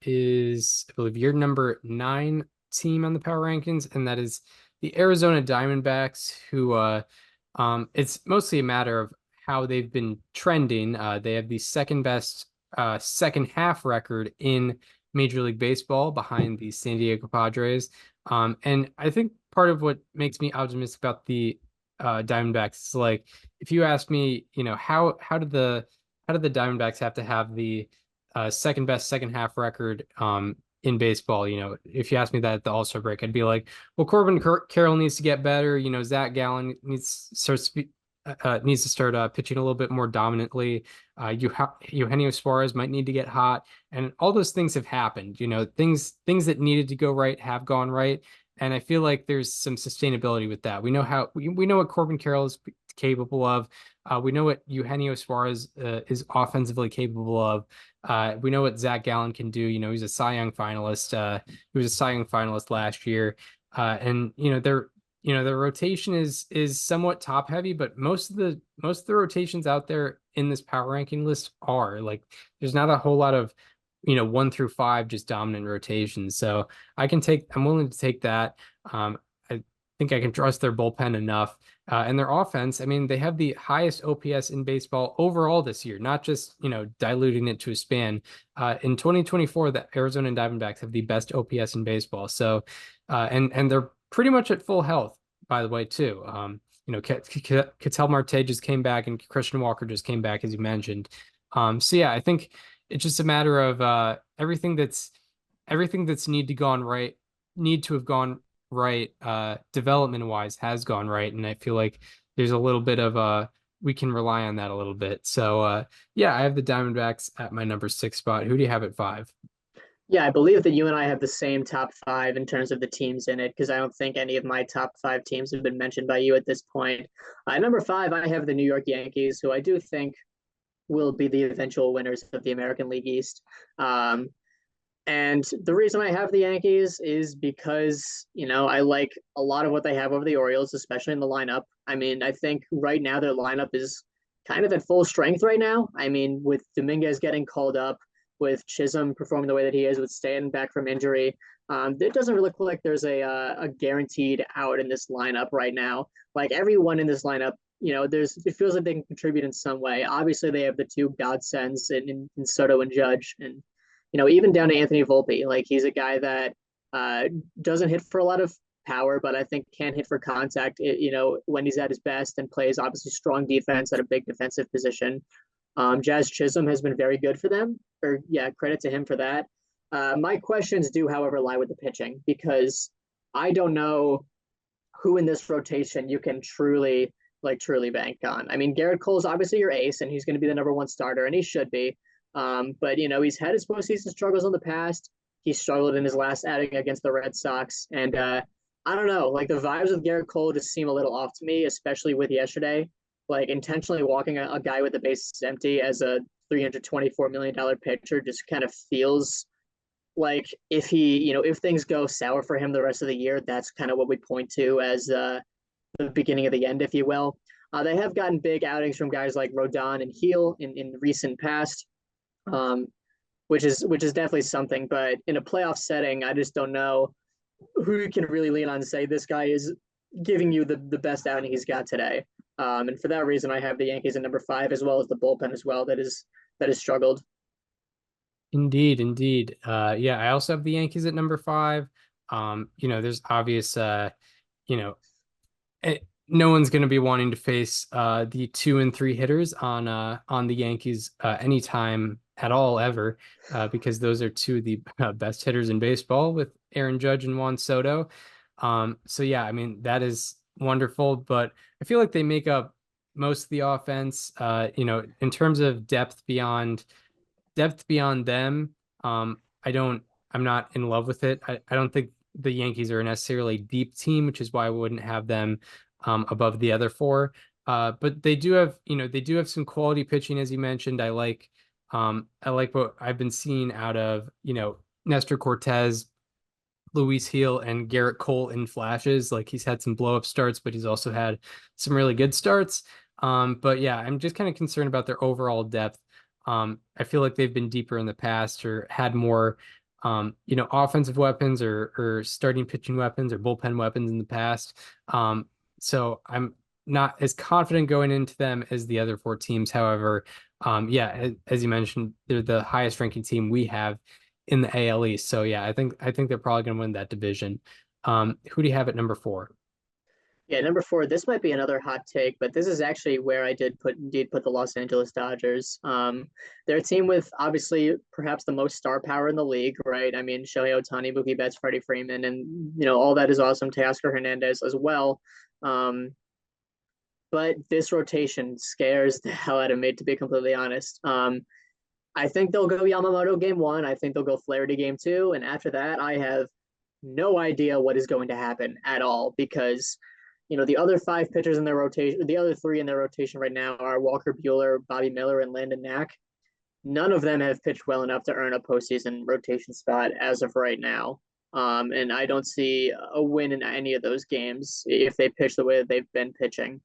is I believe your number 9 team on the power rankings, and that is the Arizona Diamondbacks, who it's mostly a matter of how they've been trending. They have the second best second half record in Major League Baseball behind the San Diego Padres. And I think part of what makes me optimistic about the Diamondbacks is like if you ask me, how did the Diamondbacks have to have the second best second half record in baseball? If you ask me that at the All-Star break, I'd be like, well, Corbin Carroll needs to get better. Zach Gallen needs to start pitching a little bit more dominantly. Eugenio Suarez might need to get hot, and all those things have happened. Things that needed to go right have gone right, and I feel like there's some sustainability with that. We know what Corbin Carroll is capable of. We know what Eugenio Suarez is offensively capable of. We know what Zach Gallen can do. He's a Cy Young finalist. He was a Cy Young finalist last year. And their rotation is somewhat top heavy, but most of the rotations out there in this power ranking list are like there's not a whole lot of 1 through 5 just dominant rotations. So I'm willing to take that. I think I can trust their bullpen enough. And their offense, I mean, they have the highest OPS in baseball overall this year, not just, diluting it to a span. In 2024, the Arizona Diamondbacks have the best OPS in baseball. So, and they're pretty much at full health, by the way, too. Ketel Marte just came back and Christian Walker just came back, as you mentioned. So yeah, I think it's just a matter of everything that's need to have gone right, development wise has gone right. And I feel like there's a little bit of we can rely on that a little bit. So yeah, I have the Diamondbacks at my number 6 spot. Who do you have at 5? Yeah, I believe that you and I have the same top 5 in terms of the teams in it, because I don't think any of my top 5 teams have been mentioned by you at this point. Number 5, I have the New York Yankees, who I do think will be the eventual winners of the American League East. And the reason I have the Yankees is because, I like a lot of what they have over the Orioles, especially in the lineup. I mean, I think right now their lineup is kind of at full strength right now. I mean, with Dominguez getting called up, with Chisholm performing the way that he is, with Stanton back from injury, it doesn't really look like there's a guaranteed out in this lineup right now. Like everyone in this lineup, it feels like they can contribute in some way. Obviously, they have the two godsends in Soto and Judge, and even down to Anthony Volpe. Like he's a guy that uh, doesn't hit for a lot of power, but I think can hit for contact. When he's at his best and plays obviously strong defense at a big defensive position. Jazz Chisholm has been very good for them. Or yeah, credit to him for that. My questions do, however, lie with the pitching because I don't know who in this rotation you can truly bank on. I mean, Garrett Cole's obviously your ace, and he's going to be the number one starter, and he should be. But he's had his postseason struggles in the past. He struggled in his last outing against the Red Sox, and I don't know. Like the vibes of Garrett Cole just seem a little off to me, especially with yesterday. Like intentionally walking a guy with the bases empty as a $324 million pitcher just kind of feels like if things go sour for him the rest of the year, that's kind of what we point to as the beginning of the end, if you will. They have gotten big outings from guys like Rodon and Heel in recent past, um, which is definitely something. But in a playoff setting, I just don't know who you can really lean on and say this guy is giving you the best outing he's got today. And for that reason, I have the Yankees at number 5, as well as the bullpen as well that has struggled. Indeed, indeed. Yeah, I also have the Yankees at number 5. There's obvious, you know, no one's going to be wanting to face the 2 and 3 hitters on the Yankees anytime at all ever, because those are two of the best hitters in baseball with Aaron Judge and Juan Soto. So yeah, I mean that is wonderful, but I feel like they make up most of the offense. In terms of depth beyond them, I don't. I'm not in love with it. I don't think the Yankees are necessarily a deep team, which is why I wouldn't have them above the other four. But they do have some quality pitching, as you mentioned. I like what I've been seeing out of Nestor Cortez, Luis Heel, and Garrett Cole in flashes. Like he's had some blow up starts, but he's also had some really good starts. But yeah, I'm just kind of concerned about their overall depth. I feel like they've been deeper in the past or had more, offensive weapons or starting pitching weapons or bullpen weapons in the past. So I'm not as confident going into them as the other four teams. However, yeah, as you mentioned, they're the highest ranking team we have in the AL East. So yeah, I think they're probably going to win that division. Who do you have at number 4? Yeah, number 4. This might be another hot take, but this is actually where I did put the Los Angeles Dodgers. They're a team with obviously perhaps the most star power in the league, right? I mean, Shohei Ohtani, Mookie Betts, Freddie Freeman, and all that is awesome. Teoscar Hernandez as well. Um, but this rotation scares the hell out of me, to be completely honest. I think they'll go Yamamoto game 1. I think they'll go Flaherty game 2, and after that, I have no idea what is going to happen at all because the other 5 pitchers in their rotation, the other 3 in their rotation right now are Walker Buehler, Bobby Miller, and Landon Knack. None of them have pitched well enough to earn a postseason rotation spot as of right now. And I don't see a win in any of those games if they pitch the way that they've been pitching.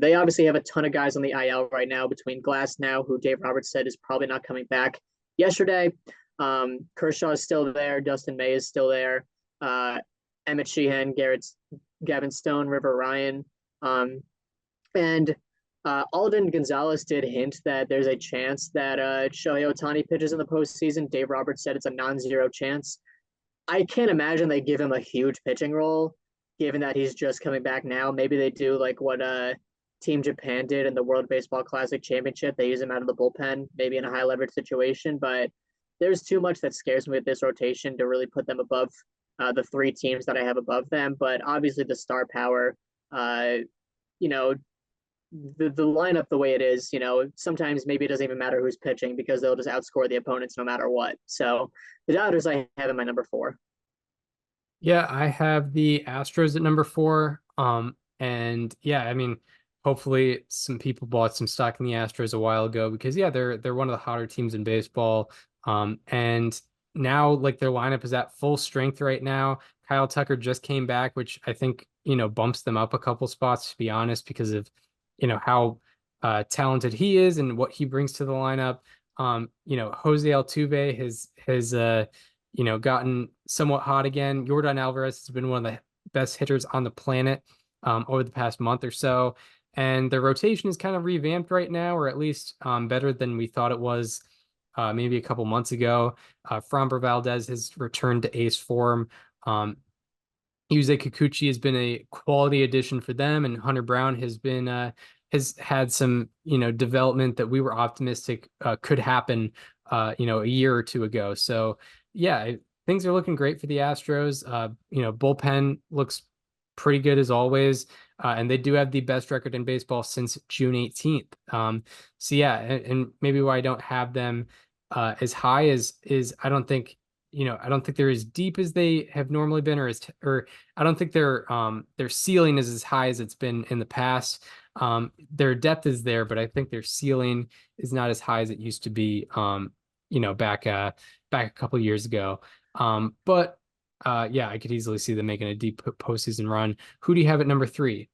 They obviously have a ton of guys on the IL right now between Glass now, who Dave Roberts said is probably not coming back yesterday. Kershaw is still there. Dustin May is still there. Emmett Sheehan, Gavin Stone, River Ryan. And Alden Gonzalez did hint that there's a chance that Shohei Ohtani pitches in the postseason. Dave Roberts said it's a non-zero chance. I can't imagine they give him a huge pitching role, given that he's just coming back now. Maybe they do like what Team Japan did in the World Baseball Classic Championship. They use him out of the bullpen, maybe in a high leverage situation. But there's too much that scares me with this rotation to really put them above the 3 teams that I have above them. But obviously the star power, you know, the lineup the way it is, sometimes maybe it doesn't even matter who's pitching because they'll just outscore the opponents no matter what. So the Dodgers I have in my number 4. Yeah, I have the Astros at number 4. And yeah, I mean, hopefully some people bought some stock in the Astros a while ago because yeah, they're one of the hotter teams in baseball. And now like their lineup is at full strength right now. Kyle Tucker just came back, which I think, bumps them up a couple spots, to be honest, because of, how talented he is and what he brings to the lineup. Jose Altuve has gotten somewhat hot again. Yordan Alvarez has been one of the best hitters on the planet over the past month or so. And their rotation is kind of revamped right now, or at least better than we thought it was maybe a couple months ago. Framber Valdez has returned to ace form. Yusei Kikuchi has been a quality addition for them, and Hunter Brown has had some development that we were optimistic could happen a year or two ago. So yeah, things are looking great for the Astros. Bullpen looks pretty good as always. And they do have the best record in baseball since June 18th. So yeah, and maybe why I don't have them as high is I don't think they're as deep as they have normally been, or I don't think their ceiling is as high as it's been in the past. Their depth is there, but I think their ceiling is not as high as it used to be. Back a couple of years ago. But yeah, I could easily see them making a deep postseason run. Who do you have at number 3?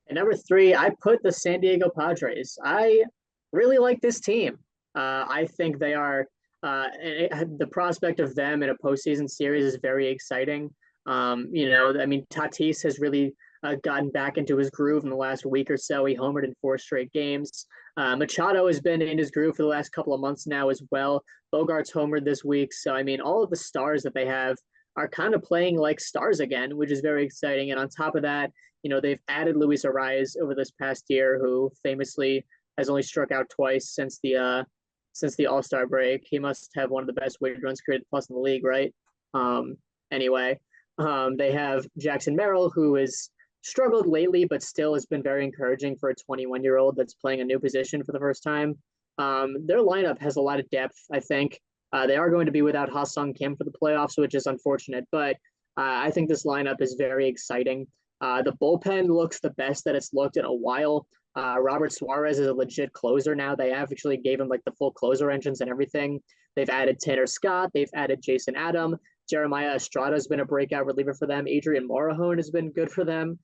At number 3, I put the San Diego Padres. I really like this team. I think they are the prospect of them in a postseason series is very exciting. Tatis has really gotten back into his groove in the last week or so. He homered in 4 straight games. Machado has been in his groove for the last couple of months now as well. Bogart's homered this week. So, all of the stars that they have are kind of playing like stars again, which is very exciting. And on top of that, they've added Luis Arias over this past year, who famously has only struck out twice since the All-Star break. He must have one of the best weighted runs created plus in the league, right? Anyway, they have Jackson Merrill, who has struggled lately, but still has been very encouraging for a 21-year-old that's playing a new position for the first time. Their lineup has a lot of depth, I think. They are going to be without Ha-Sung Kim for the playoffs, which is unfortunate, but I think this lineup is very exciting. The bullpen looks the best that it's looked in a while. Robert Suarez is a legit closer now. They actually gave him like the full closer engines and everything. They've added Tanner Scott. They've added Jason Adam. Jeremiah Estrada has been a breakout reliever for them. Adrian Morejon has been good for them,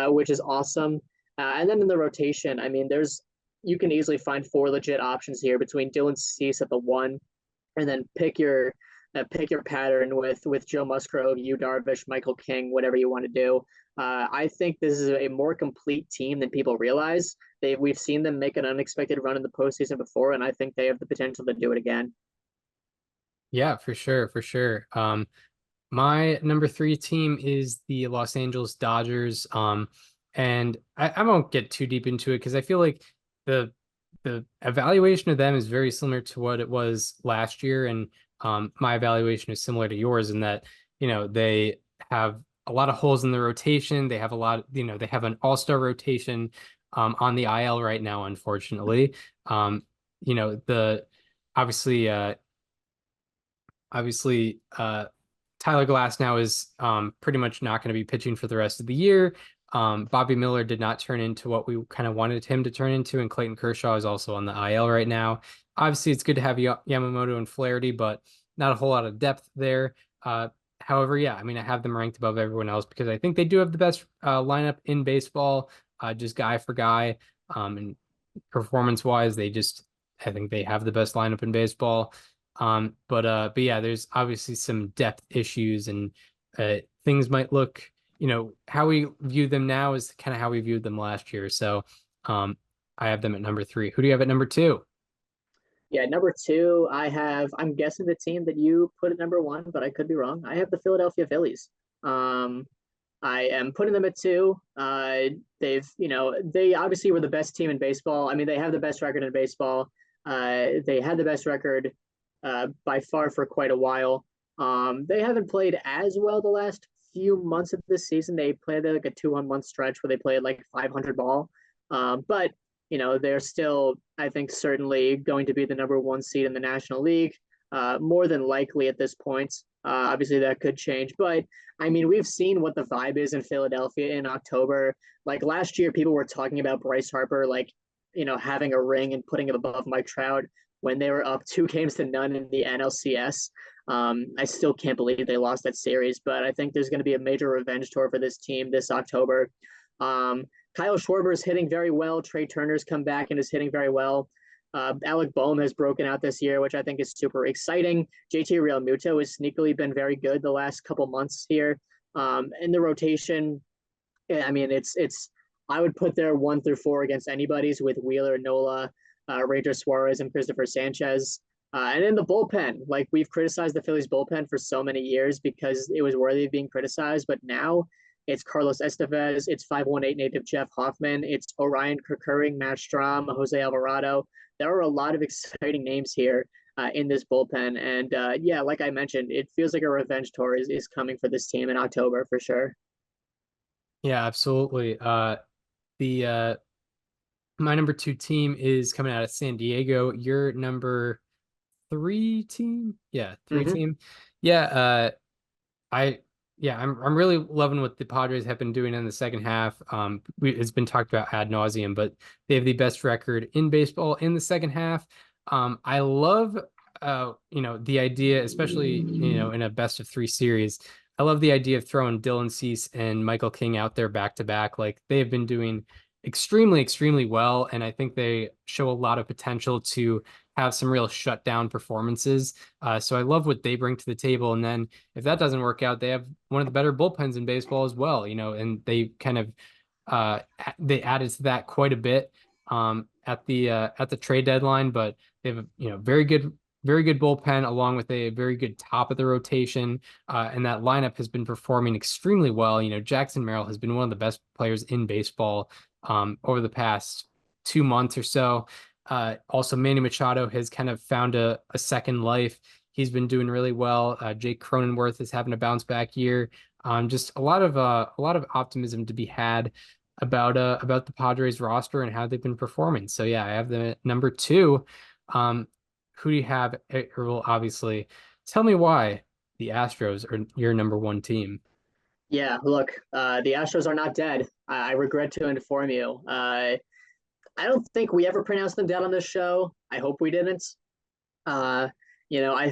which is awesome. And then in the rotation, you can easily find 4 legit options here between Dylan Cease at the 1, and then pick your pattern with Joe Musgrove, Yu Darvish, Michael King, whatever you want to do. I think this is a more complete team than people realize. We've seen them make an unexpected run in the postseason before, and I think they have the potential to do it again. Yeah, for sure, for sure. My number 3 team is the Los Angeles Dodgers. And I won't get too deep into it because I feel like the evaluation of them is very similar to what it was last year, and my evaluation is similar to yours in that they have a lot of holes in the rotation. They have they have an all-star rotation on the IL right now, unfortunately. The obviously Tyler Glass now is pretty much not going to be pitching for the rest of the year. Bobby Miller did not turn into what we kind of wanted him to turn into, and Clayton Kershaw is also on the IL right now. Obviously, it's good to have Yamamoto and Flaherty, but not a whole lot of depth there. However, yeah, I have them ranked above everyone else because I think they do have the best lineup in baseball, just guy for guy. And performance-wise, I think they have the best lineup in baseball. But yeah, there's obviously some depth issues, and things might look, how we view them now is kind of how we viewed them last year. So I have them at number 3. Who do you have at number 2? Yeah, number 2, I'm guessing the team that you put at number 1, but I could be wrong. I have the Philadelphia Phillies. I am putting them at 2. They obviously were the best team in baseball. They have the best record in baseball. They had the best record by far for quite a while. They haven't played as well the last few months of this season. They played like a 2-1-month stretch where they played like 500 ball. But they're still, I think, certainly going to be the number 1 seed in the National League, more than likely at this point. Obviously, that could change. But, we've seen what the vibe is in Philadelphia in October. Like last year, people were talking about Bryce Harper, having a ring and putting it above Mike Trout. when they were up 2 games to none in the NLCS. I still can't believe they lost that series, but I think there's going to be a major revenge tour for this team this October. Kyle Schwarber is hitting very well. Trey Turner's come back and is hitting very well. Alec Boehm has broken out this year, which I think is super exciting. JT Realmuto has sneakily been very good the last couple months here. In the rotation, I mean, I would put their 1 through 4 against anybody's with Wheeler, Nola, Ranger Suarez, and Christopher Sanchez. And in the bullpen, like we've criticized the Phillies bullpen for so many years because it was worthy of being criticized, but now it's Carlos Estevez, it's 518 native Jeff Hoffman, it's Orion Kerkering, Matt Strom, Jose Alvarado. There are a lot of exciting names here in this bullpen. And yeah, like I mentioned, it feels like a revenge tour is coming for this team in October for sure. Yeah, absolutely. The my number 2 team is coming out of San Diego. Your number 3 team? Yeah, 3 team. Yeah, I I'm really loving what the Padres have been doing in the second half. It's been talked about ad nauseum, but they have the best record in baseball in the second half. I love the idea, especially in a best of 3 series. I love the idea of throwing Dylan Cease and Michael King out there back to back. Like they have been doing extremely well, and I think they show a lot of potential to have some real shutdown performances. So I love what they bring to the table. And then if that doesn't work out, they have one of the better bullpens in baseball as well, and they kind of they added to that quite a bit at the trade deadline, but they have very good bullpen along with a very good top of the rotation. And that lineup has been performing extremely well. Jackson Merrill has been one of the best players in baseball over the past 2 months or so. Also, Manny Machado has kind of found a second life. He's been doing really well. Jake Cronenworth is having a bounce back year. Just a lot of optimism to be had about the Padres roster and how they've been performing. So yeah, I have the number 2. Who do you have? Well, obviously, tell me why the Astros are your number 1 team. Yeah, look, the Astros are not dead. I regret to inform you. I don't think we ever pronounced them dead on this show. I hope we didn't. I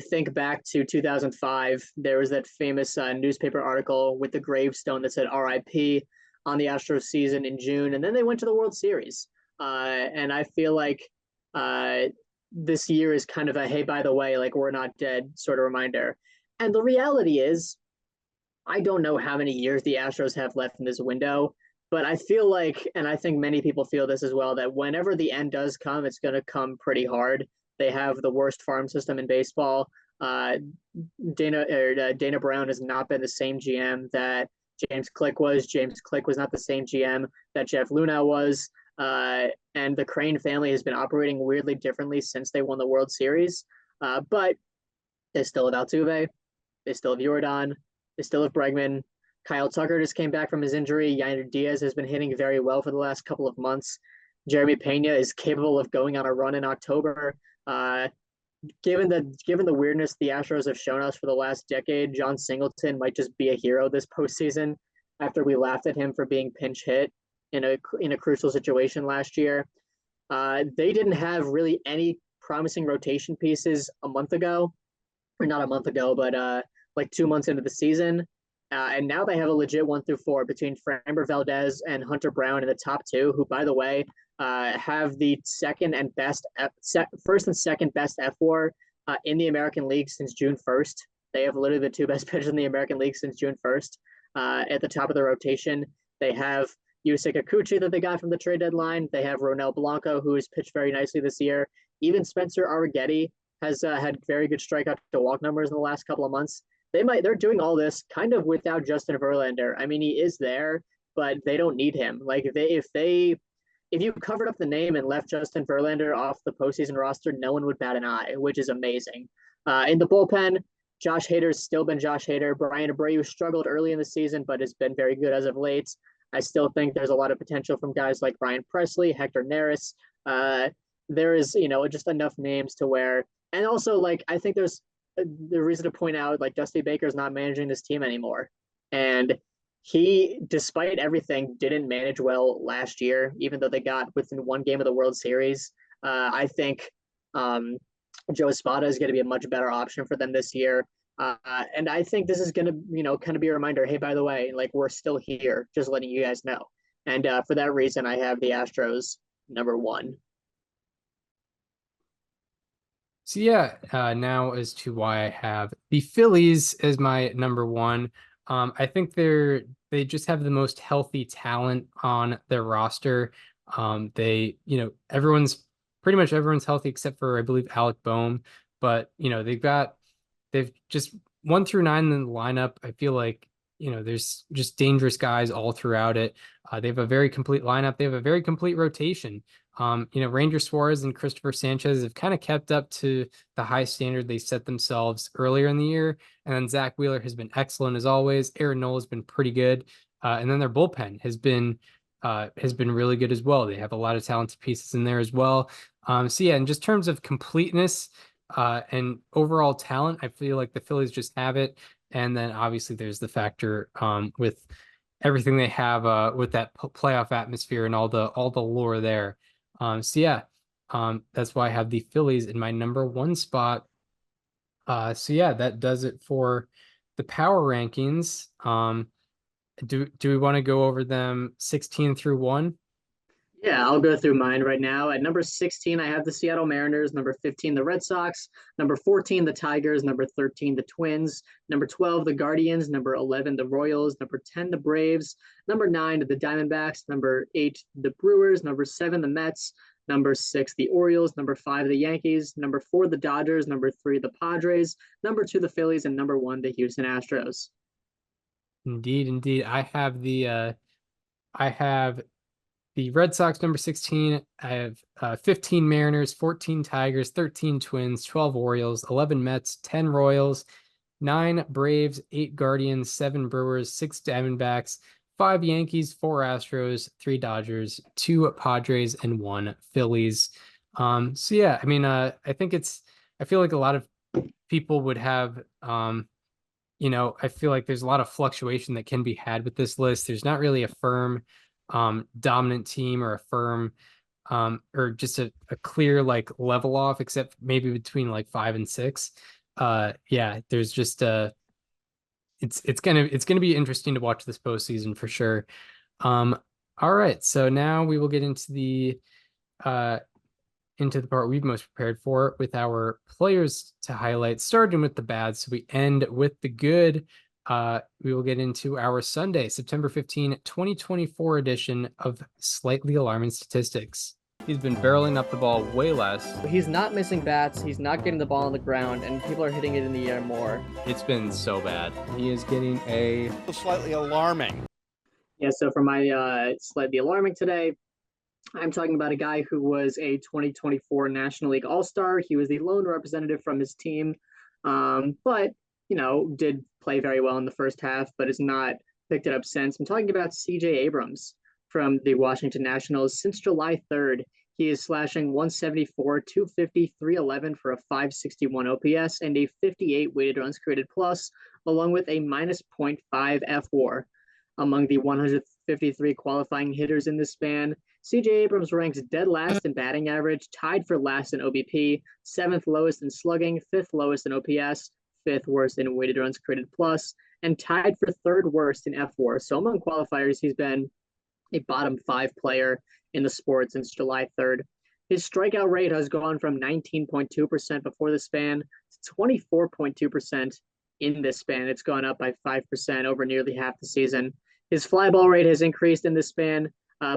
think back to 2005, there was that famous newspaper article with the gravestone that said RIP on the Astros season in June, and then they went to the World Series. And I feel like this year is kind of a, hey, by the way, like we're not dead sort of reminder. And the reality is, I don't know how many years the Astros have left in this window, but I feel like, and I think many people feel this as well, that whenever the end does come, it's going to come pretty hard. They have the worst farm system in baseball. Dana Brown has not been the same GM that James Click was. James Click was not the same GM that Jeff Luna was. And the Crane family has been operating weirdly differently since they won the World Series. But they still have Altuve. They still have Jordan. They still have Bregman. Kyle Tucker just came back from his injury. Yainer Diaz has been hitting very well for the last couple of months. Jeremy Pena is capable of going on a run in October. Given the weirdness the Astros have shown us for the last decade, John Singleton might just be a hero this postseason after we laughed at him for being pinch hit in a crucial situation last year. They didn't have really any promising rotation pieces a month ago, or not a month ago, but like 2 months into the season. And now they have a legit 1 through 4 between Framber Valdez and Hunter Brown in the top 2, who, by the way, have the first and second best F4 in the American League since June 1st. They have literally the 2 best pitchers in the American League since June 1st. At the top of the rotation, they have Yusei Kikuchi that they got from the trade deadline. They have Ronel Blanco, who has pitched very nicely this year. Even Spencer Arrighetti has had very good strikeout to walk numbers in the last couple of months. They're doing all this kind of without Justin Verlander. I mean, he is there, but they don't need him. Like if you covered up the name and left Justin Verlander off the postseason roster, no one would bat an eye, which is amazing. In the bullpen, Josh Hader's still been Josh Hader. Brian Abreu struggled early in the season, but has been very good as of late. I still think there's a lot of potential from guys like Ryan Presley, Hector Neris. There is, just enough names to where, and also like I think there's the reason to point out like Dusty Baker's not managing this team anymore, and he, despite everything, didn't manage well last year, even though they got within 1 game of the World Series. I think Joe Espada is going to be a much better option for them this year. And I think this is going to, kind of be a reminder. Hey, by the way, like we're still here, just letting you guys know. And for that reason, I have the Astros #1. So yeah, now as to why I have the Phillies as my #1. I think they just have the most healthy talent on their roster. They, pretty much everyone's healthy except for I believe Alec Boehm, but they've just 1 through 9 in the lineup. I feel like there's just dangerous guys all throughout it. They have a very complete lineup. They have a very complete rotation. Ranger Suarez and Christopher Sanchez have kind of kept up to the high standard they set themselves earlier in the year. And then Zach Wheeler has been excellent as always. Aaron Nola has been pretty good. And then their bullpen has been really good as well. They have a lot of talented pieces in there as well. So yeah, in just terms of completeness and overall talent, I feel like the Phillies just have it. And then obviously there's the factor with everything they have with that playoff atmosphere and all the lore there. So yeah, that's why I have the Phillies in my #1 spot. So yeah, that does it for the power rankings. Do we want to go over them 16 through 1? Yeah, I'll go through mine right now. At number 16, I have the Seattle Mariners. Number 15, the Red Sox. Number 14, the Tigers. Number 13, the Twins. Number 12, the Guardians. Number 11, the Royals. Number 10, the Braves. Number 9, the Diamondbacks. Number 8, the Brewers. Number 7, the Mets. Number 6, the Orioles. Number 5, the Yankees. Number 4, the Dodgers. Number 3, the Padres. Number 2, the Phillies. And number 1, the Houston Astros. Indeed. I have the Red Sox #16. I have 15 Mariners, 14 Tigers, 13 Twins, 12 Orioles, 11 Mets, 10 Royals, 9 Braves, 8 Guardians, 7 Brewers, 6 Diamondbacks, 5 Yankees, 4 Astros, 3 Dodgers, 2 Padres, and 1 Phillies. So yeah, I mean, I feel like a lot of people would have I feel like there's a lot of fluctuation that can be had with this list. There's not really a firm dominant team or a firm or just a clear like level off, except maybe between like 5 and 6. Yeah, there's just it's gonna be interesting to watch this postseason for sure. All right, so now we will get into the part we've most prepared for with our players to highlight, starting with the bad. So we end with the good. We will get into our Sunday, September 15, 2024 edition of Slightly Alarming Statistics. He's been barreling up the ball way less. He's not missing bats. He's not getting the ball on the ground, and people are hitting it in the air more. It's been so bad. He is getting a Slightly alarming. Yeah, so for my slightly alarming today, I'm talking about a guy who was a 2024 National League All-Star. He was the lone representative from his team, but, did play very well in the first half, but has not picked it up since. I'm talking about C.J. Abrams from the Washington Nationals. Since July 3rd, he is slashing 174, 250, 311 for a 561 OPS and a 58 weighted runs created plus, along with a minus 0.5 F/WAR. Among the 153 qualifying hitters in this span, C.J. Abrams ranks dead last in batting average, tied for last in OBP, 7th lowest in slugging, 5th lowest in OPS, 5th worst in weighted runs created plus, and tied for 3rd worst in F/WAR. So among qualifiers, he's been a bottom 5 player in the sport since July 3rd. His strikeout rate has gone from 19.2% before the span to 24.2% in this span. It's gone up by 5% over nearly half the season. His fly ball rate has increased in this span,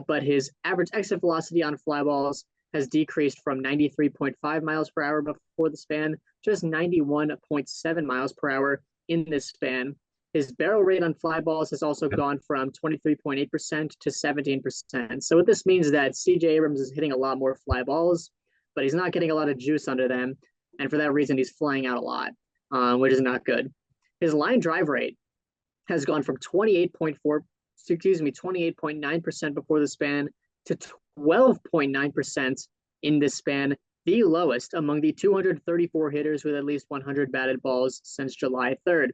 but his average exit velocity on fly balls has decreased from 93.5 miles per hour before the span, just 91.7 miles per hour in this span. His barrel rate on fly balls has also gone from 23.8% to 17%. So what this means is that C.J. Abrams is hitting a lot more fly balls, but he's not getting a lot of juice under them. And for that reason, he's flying out a lot, which is not good. His line drive rate has gone from 28.9% before the span to 12.9% in this span, the lowest among the 234 hitters with at least 100 batted balls since July 3rd.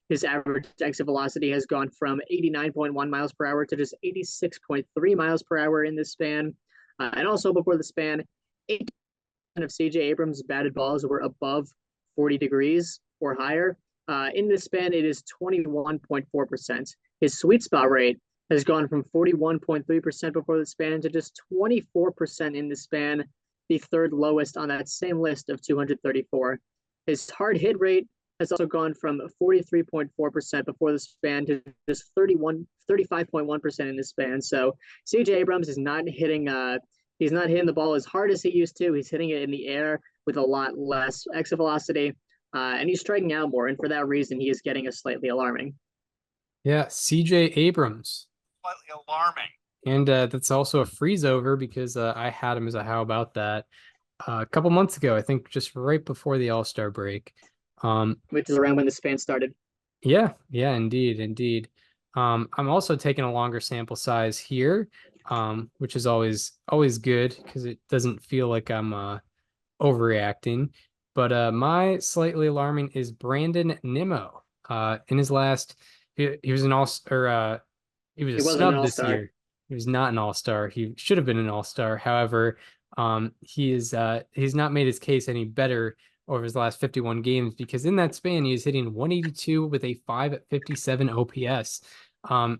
His average exit velocity has gone from 89.1 miles per hour to just 86.3 miles per hour in this span. And also before the span, of CJ Abrams' batted balls were above 40 degrees or higher. In this span, it is 21.4%. His sweet spot rate has gone from 41.3% before the span to just 24% in the span, the third lowest on that same list of 234. His hard hit rate has also gone from 43.4% before the span to just 35.1% in the span. So CJ Abrams is not hitting he's not hitting the ball as hard as he used to. He's hitting it in the air with a lot less exit velocity. And he's striking out more. And for that reason, he is getting a slightly alarming. Yeah, CJ Abrams. Slightly alarming. And that's also a freeze over because I had him as a how about that a couple months ago, I think just right before the All-Star break. Which is around when the span started. Yeah, indeed. I'm also taking a longer sample size here, which is always good because it doesn't feel like I'm overreacting. But my slightly alarming is Brandon Nimmo. In his last, he was an all-star. He was a snub this year. He was not an all-star. He should have been an all-star. However, he's not made his case any better over his last 51 games because in that span he is hitting 182 with a 557 OPS. Out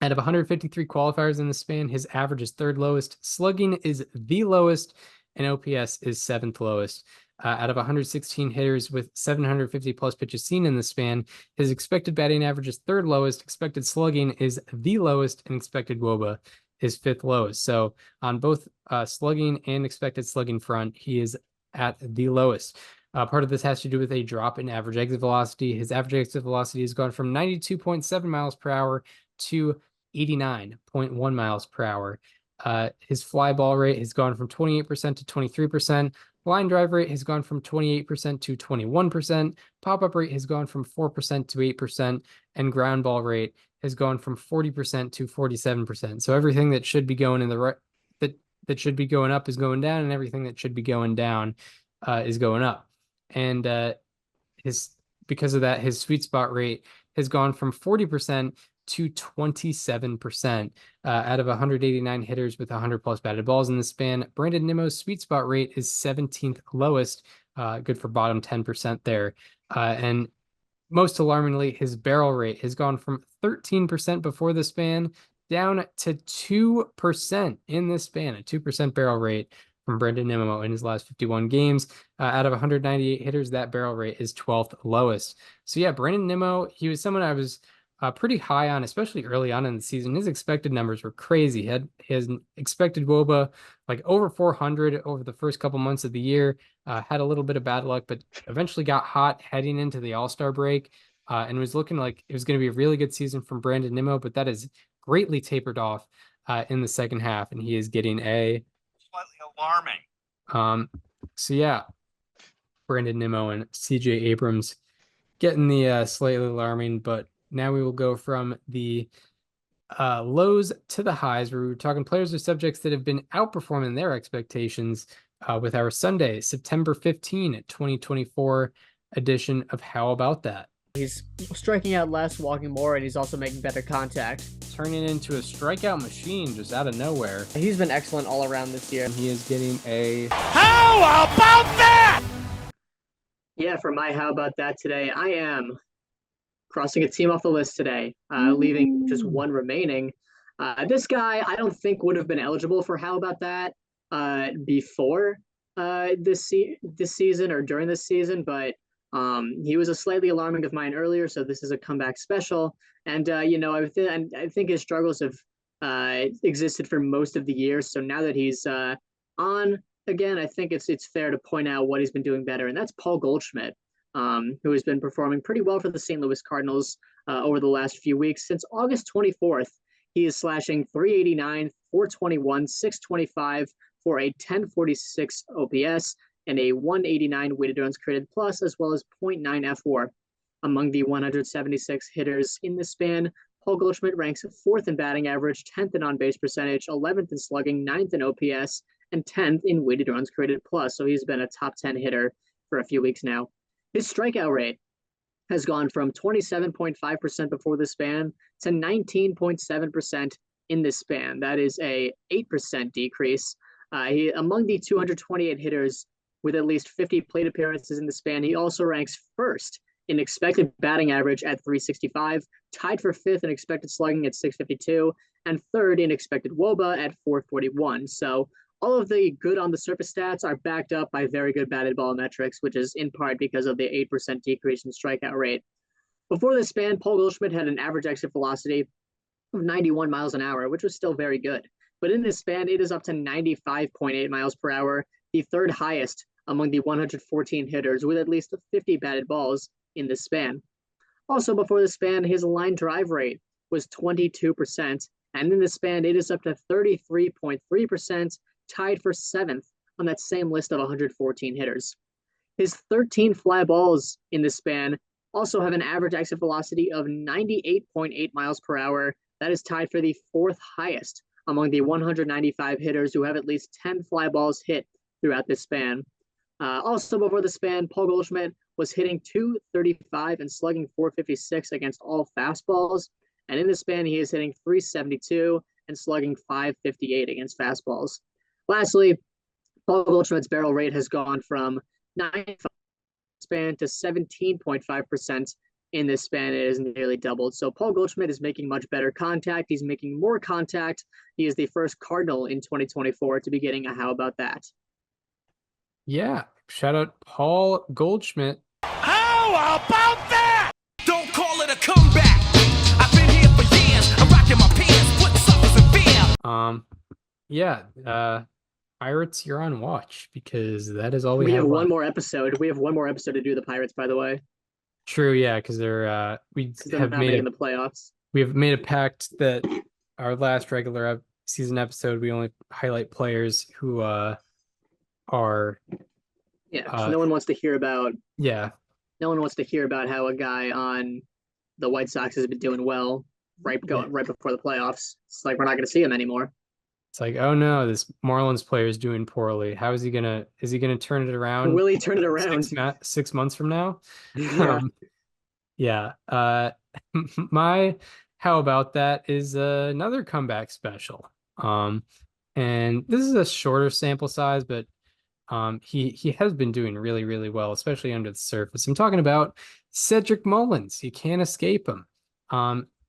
of 153 qualifiers in the span, his average is third lowest, slugging is the lowest, and OPS is seventh lowest. Out of 116 hitters with 750 plus pitches seen in the span, his expected batting average is third lowest, expected slugging is the lowest, and expected WOBA is fifth lowest. So on both slugging and expected slugging front, he is at the lowest. Part of this has to do with a drop in average exit velocity. His average exit velocity has gone from 92.7 miles per hour to 89.1 miles per hour. His fly ball rate has gone from 28% to 23%. Line drive rate has gone from 28% to 21%. Pop-up rate has gone from 4% to 8%. And ground ball rate has gone from 40% to 47%. So everything that should be going in the right, that should be going up is going down, and everything that should be going down is going up. And because of that, his sweet spot rate has gone from 40% to 27%. Out of 189 hitters with 100 plus batted balls in the span, Brandon Nimmo's sweet spot rate is 17th lowest, good for bottom 10% there. And most alarmingly, his barrel rate has gone from 13% before the span down to 2% in this span, a 2% barrel rate from Brandon Nimmo in his last 51 games. Out of 198 hitters, that barrel rate is 12th lowest. So yeah, Brandon Nimmo, he was someone I was pretty high on, especially early on in the season. His expected numbers were crazy. He has expected WOBA like over 400 over the first couple months of the year. Had a little bit of bad luck, but eventually got hot heading into the All-Star break and was looking like it was going to be a really good season from Brandon Nimmo, but that is greatly tapered off in the second half, and he is getting a slightly alarming. So yeah, Brandon Nimmo and CJ Abrams getting the slightly alarming, but now we will go from the lows to the highs, where we're talking players or subjects that have been outperforming their expectations with our Sunday, September 15, 2024 edition of How About That? He's striking out less, walking more, and he's also making better contact. Turning into a strikeout machine just out of nowhere. He's been excellent all around this year. And he is getting a How about that? Yeah, for my How About That today, I am crossing a team off the list today, leaving just one remaining. This guy, I don't think would have been eligible for How About That before this season or during this season, but he was a slightly alarming of mine earlier, so this is a comeback special. And I think his struggles have existed for most of the year. So now that he's on again, I think it's fair to point out what he's been doing better, and that's Paul Goldschmidt, who has been performing pretty well for the St. Louis Cardinals over the last few weeks. Since August 24th, he is slashing 389, 421, 625 for a 1046 OPS and a 189 weighted runs created plus, as well as 0.9 FWAR. Among the 176 hitters in the span, Paul Goldschmidt ranks 4th in batting average, 10th in on-base percentage, 11th in slugging, 9th in OPS, and 10th in weighted runs created plus. So he's been a top 10 hitter for a few weeks now. His strikeout rate has gone from 27.5% before the span to 19.7% in this span. That is a 8% decrease. He among the 228 hitters with at least 50 plate appearances in the span, he also ranks first in expected batting average at 365, tied for fifth in expected slugging at 652, and third in expected WOBA at 441. So all of the good on the surface stats are backed up by very good batted ball metrics, which is in part because of the 8% decrease in strikeout rate. Before this span, Paul Goldschmidt had an average exit velocity of 91 miles an hour, which was still very good. But in this span, it is up to 95.8 miles per hour, the third highest among the 114 hitters with at least 50 batted balls in this span. Also, before the span, his line drive rate was 22%, and in this span, it is up to 33.3%, tied for seventh on that same list of 114 hitters. His 13 fly balls in this span also have an average exit velocity of 98.8 miles per hour. That is tied for the fourth highest among the 195 hitters who have at least 10 fly balls hit throughout this span. Also, before the span, Paul Goldschmidt was hitting 235 and slugging 456 against all fastballs. And in this span, he is hitting 372 and slugging 558 against fastballs. Lastly, Paul Goldschmidt's barrel rate has gone from 9.5% span to 17.5% in this span. It is nearly doubled. So Paul Goldschmidt is making much better contact. He's making more contact. He is the first Cardinal in 2024 to be getting a how about that. Yeah, shout out Paul Goldschmidt. How about that? Don't call it a comeback. I've been here for years. I'm rocking my pants, putting suckers in fear. Pirates, you're on watch because that is all we have. One left. More episode. We have one more episode to do the Pirates, by the way. True, yeah, because they're not making the playoffs. We have made a pact that our last regular season episode we only highlight players who are no one wants to hear about no one wants to hear about how a guy on the White Sox has been doing well right before the playoffs. It's like we're not going to see him anymore. It's like, oh no, this Marlins player is doing poorly. How is he gonna turn it around? Will he turn it around 6 months from now? Yeah. My how about that is another comeback special. And this is a shorter sample size, but he has been doing really, really well, especially under the surface. I'm talking about Cedric Mullins. You can't escape him.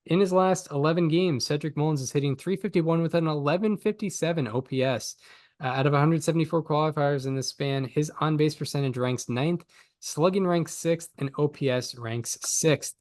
In his last 11 games, Cedric Mullins is hitting 351 with an 1157 OPS. Out of 174 qualifiers in this span, his on-base percentage ranks 9th, slugging ranks 6th, and OPS ranks 6th.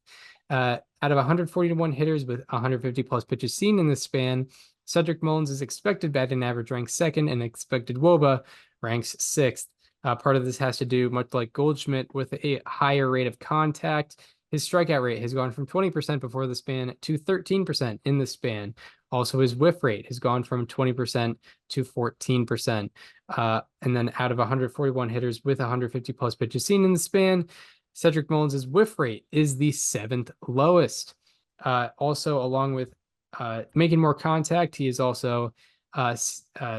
Out of 141 hitters with 150 plus pitches seen in this span, Cedric Mullins' expected batting average ranks 2nd, and expected WOBA ranks 6th. Part of this has to do, much like Goldschmidt, with a higher rate of contact. His strikeout rate has gone from 20% before the span to 13% in the span. Also, his whiff rate has gone from 20% to 14%. And then out of 141 hitters with 150 plus pitches seen in the span, Cedric Mullins' whiff rate is the 7th lowest. Also, along with making more contact, he is also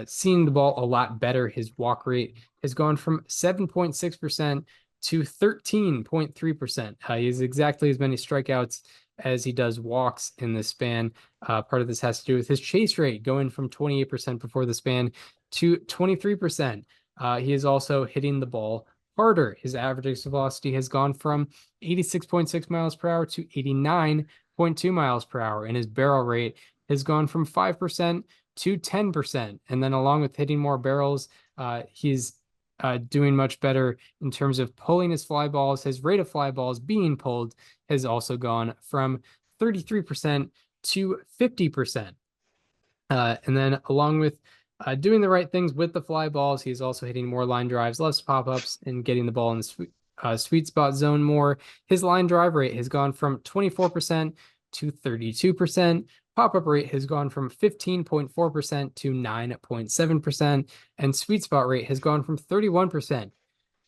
seeing the ball a lot better. His walk rate has gone from 7.6% to 13.3%. He has exactly as many strikeouts as he does walks in this span. Part of this has to do with his chase rate going from 28% before the span to 23%. He is also hitting the ball harder. His average exit velocity has gone from 86.6 miles per hour to 89.2 miles per hour, and his barrel rate has gone from 5% to 10%. And then along with hitting more barrels, he's doing much better in terms of pulling his fly balls. His rate of fly balls being pulled has also gone from 33% to 50%. And then along with doing the right things with the fly balls, he's also hitting more line drives, less pop-ups, and getting the ball in the sweet spot zone more. His line drive rate has gone from 24% to 32%. Pop-up rate has gone from 15.4% to 9.7%, and sweet spot rate has gone from 31%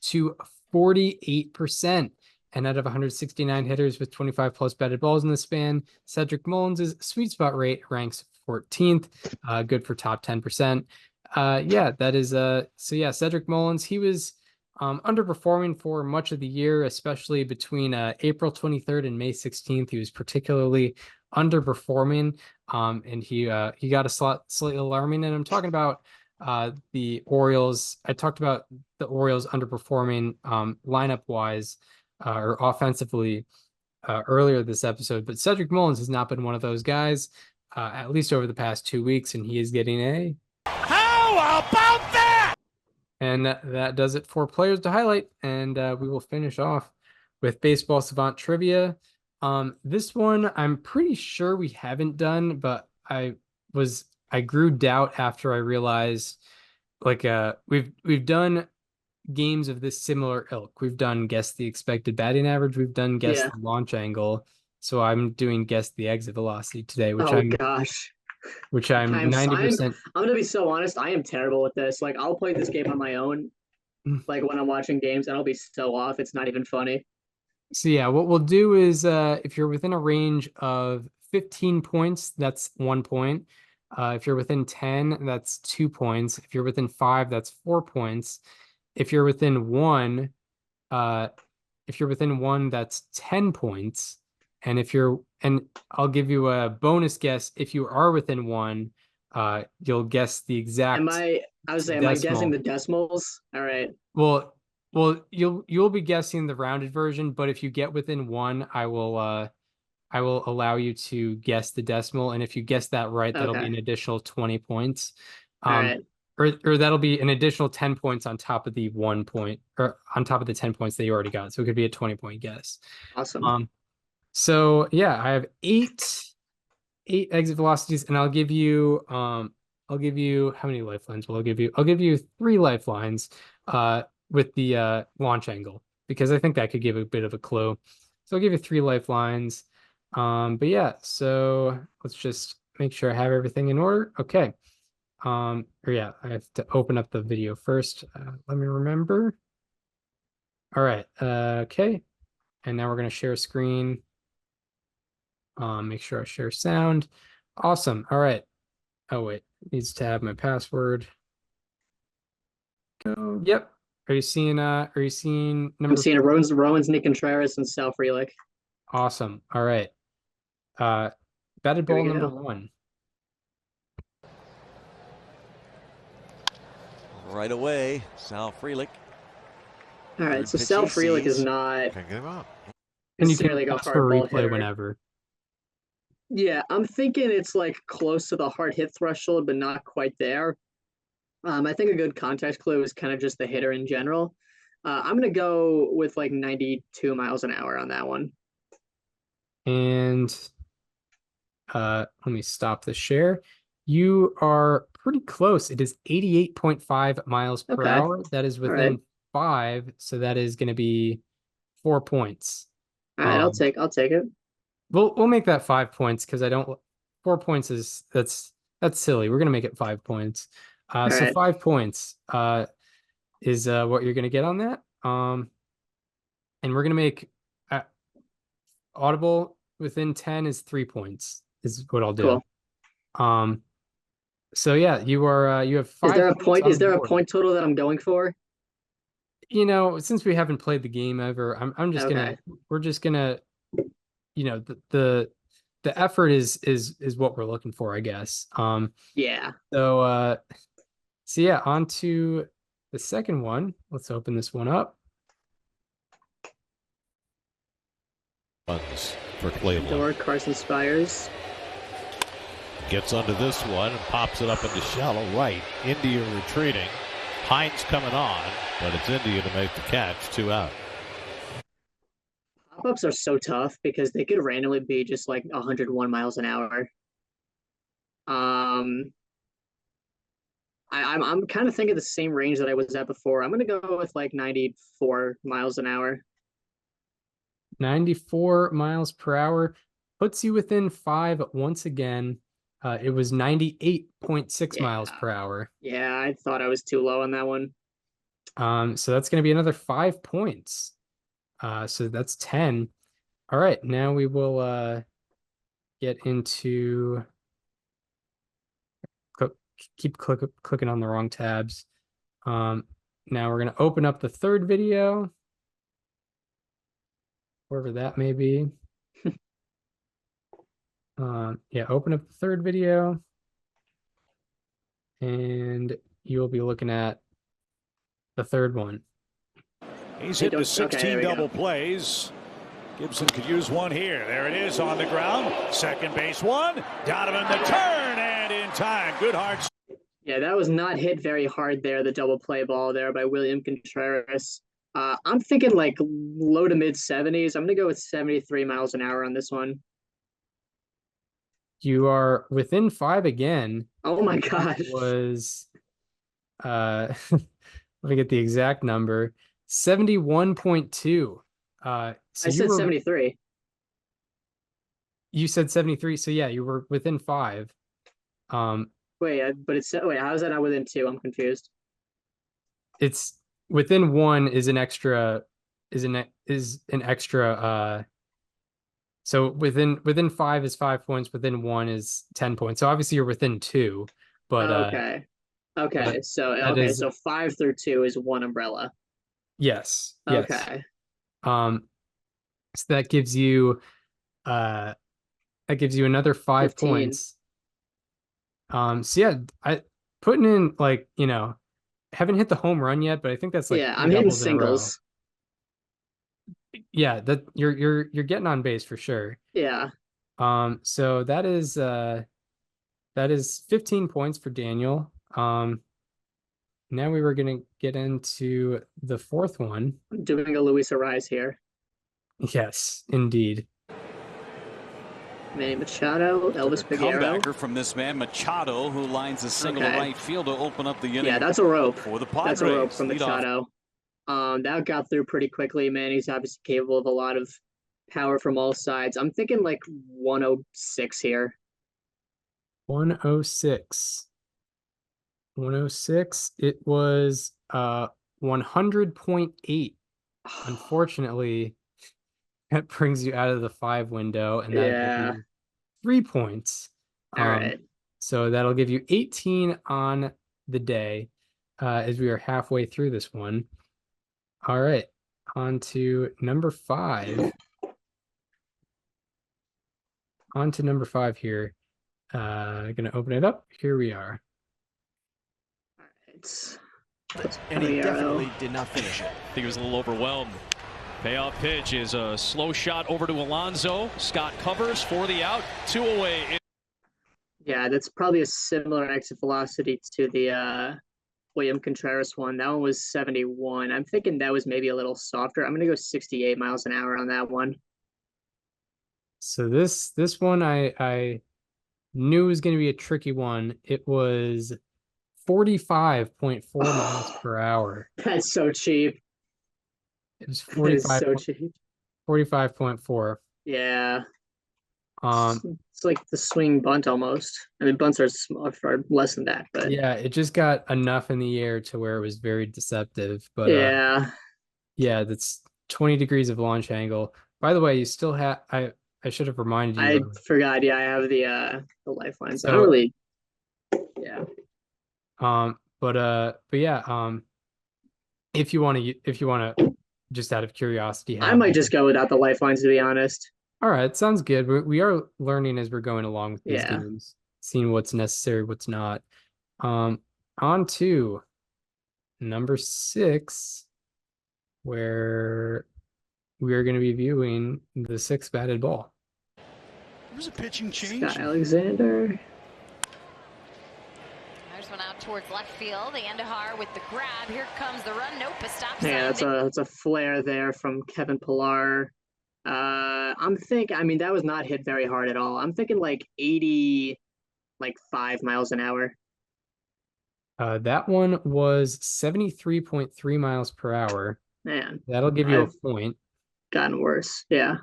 to 48%. And out of 169 hitters with 25 plus batted balls in the span, Cedric Mullins' sweet spot rate ranks 14th, good for top 10%. Cedric Mullins, he was underperforming for much of the year, especially between April 23rd and May 16th. He was particularly underperforming, and he got a slightly alarming. And I'm talking about the Orioles. I talked about the Orioles underperforming lineup wise or offensively earlier this episode, but Cedric Mullins has not been one of those guys, at least over the past 2 weeks, and he is getting a. How about that? And that does it for players to highlight, and we will finish off with Baseball Savant Trivia. This one I'm pretty sure we haven't done, but I grew doubt after I realized like we've done games of this similar ilk. We've done guess the expected batting average, we've done guess Yeah. the launch angle. So I'm doing guess the exit velocity today, which Oh I'm gosh. which I'm I'm 90%. I'm gonna be so honest. I am terrible with this. Like I'll play this game on my own, like when I'm watching games, and I'll be so off. It's not even funny. So yeah, what we'll do is if you're within a range of 15 points, that's 1 point. If you're within 10, that's 2 points. If you're within 5, that's 4 points. If you're within 1, uh, that's 10 points. And I'll give you a bonus guess. If you are within 1, you'll guess the exact Am I guessing decimal. the decimals? All right. Well, you'll be guessing the rounded version, but if you get within 1, I will allow you to guess the decimal, and if you guess that right, that'll be Okay. an additional 20 points. All right. Or that'll be an additional 10 points on top of the 1 point, or on top of the 10 points that you already got. So it could be a 20-point guess. Awesome. So yeah, I have eight exit velocities, and I'll give you how many lifelines will I give you? I'll give you 3 lifelines with the launch angle, because I think that could give a bit of a clue. So I'll give you 3 lifelines. But yeah, so let's just make sure I have everything in order. Okay. Or yeah, I have to open up the video first. Let me remember. All right. Okay. And now we're going to share screen. Make sure I share sound. Awesome. All right. Oh wait, needs to have my password. Go. Yep. Are you seeing I'm number seeing Rowan's Nick Contreras and Sal Frelick. Awesome. All right. Batted Here we ball number go. 1. Right away, Sal Frelick. All right, Third so pitch Sal he Frelick is sees. not Can't get him out. And you can necessarily a ask for hard a ball replay hitter. whenever. Yeah, I'm thinking it's like close to the hard hit threshold, but not quite there. I think a good context clue is kind of just the hitter in general. I'm gonna go with like 92 miles an hour on that one. And let me stop the share. You are pretty close. It is 88.5 miles per Okay. hour. That is All within right. 5, so that is going to be 4 points. All right, I'll take it. We'll make that 5 points, because I don't. 4 points is that's silly. We're gonna make it 5 points. So right. 5 points is what you're gonna get on that. And we're gonna make audible within 10 is 3 points is what I'll do. Cool. So yeah, you have 5 Is there a points point? on Is the there a board. point total that I'm going for? You know, since we haven't played the game ever, I'm just Okay. we're just gonna, you know, the effort is what we're looking for, I guess. Yeah. So yeah, on to the second one. Let's open this one up. Runs for Cleveland. Door Carson Spires. Gets under this one and pops it up into shallow right. India retreating. Hines coming on, but it's India to make the catch. 2 out. Pop-ups are so tough because they could randomly be just like 101 miles an hour. I'm kind of thinking the same range that I was at before. I'm gonna go with like 94 miles an hour. 94 miles per hour puts you within 5 once again. It was 98.6 miles per hour. Yeah, I thought I was too low on that one. So that's going to be another 5 points. So that's 10. All right, now we will get into keep clicking on the wrong tabs. Now we're going to open up the third video, wherever that may be. Yeah, open up the third video. And you will be looking at the third one. He's Hey, hit the okay, 16 there we go. double plays. Gibson could use one here. There it is on the ground. Second base one. Donovan the turn and in time. Good hard. Yeah, that was not hit very hard there, the double play ball there by William Contreras. I'm thinking like low to mid 70s. I'm going to go with 73 miles an hour on this one. You are within 5 again. Oh my That gosh. was let me get the exact number. 71.2. So I said 73. You said 73, so yeah, you were within 5. Wait, wait, how is that not within 2? I'm confused. It's within 1 is an extra so within 5 is 5 points, within 1 is 10 points. So obviously you're within 2, but Okay. So 5 through 2 is one umbrella. yes. Okay. So that gives you another 5 15. points. So yeah, I putting in, like, haven't hit the home run yet, but I think that's like Yeah, 3 I'm hitting doubles in a row. singles. Yeah, that you're getting on base for sure. Yeah. So that is 15 points for Daniel. Now we were gonna get into the fourth one. I'm doing a Luis Ariz here. Yes, indeed. Manny Machado, Elvis Peguero. Comebacker from this man, Machado, who lines a single to right field to open up the inning. Yeah, that's a rope. For the Padres. That's a rope from Machado. That got through pretty quickly. Manny's obviously capable of a lot of power from all sides. I'm thinking like 106 here. 106. 106. It was 100.8. Unfortunately, that brings you out of the 5 window, and that gives you 3 points. All right. So that'll give you 18 on the day, as we are halfway through this one. All right, on to number 5. On to number 5 here. Gonna open it up. Here we are. All right. And he definitely did not finish it. I think he was a little overwhelmed. Payoff pitch is a slow shot over to Alonso. Scott covers for the out. 2 away. Yeah, that's probably a similar exit velocity to the William Contreras one. That one was 71. I'm thinking that was maybe a little softer. I'm going to go 68 miles an hour on that one. So this one I knew was going to be a tricky one. It was 45.4 miles per hour. That's so cheap. It was 45. So cheap. 45.4. Yeah. It's like the swing bunt almost. I mean, bunts are less than that, but yeah, it just got enough in the air to where it was very deceptive. But yeah, that's 20 degrees of launch angle. By the way, you still have I should have reminded you. I forgot. Yeah, I have the lifelines. So, I don't really. Yeah. But yeah. If you want to, just out of curiosity, I might just go without the lifelines, to be honest. All right, sounds good. We are learning as we're going along with these games, seeing what's necessary, what's not. On to number 6, where we are going to be viewing the 6th batted ball. There was a pitching change. Scott Alexander. There's one out towards left field. Andahar with the grab. Here comes the run. Nope, a stop. Yeah, that's a flare there from Kevin Pillar. I mean, that was not hit very hard at all. I'm thinking like 5 miles an hour. That one was 73.3 miles per hour. Man, that'll give you a point. Gotten worse. Yeah.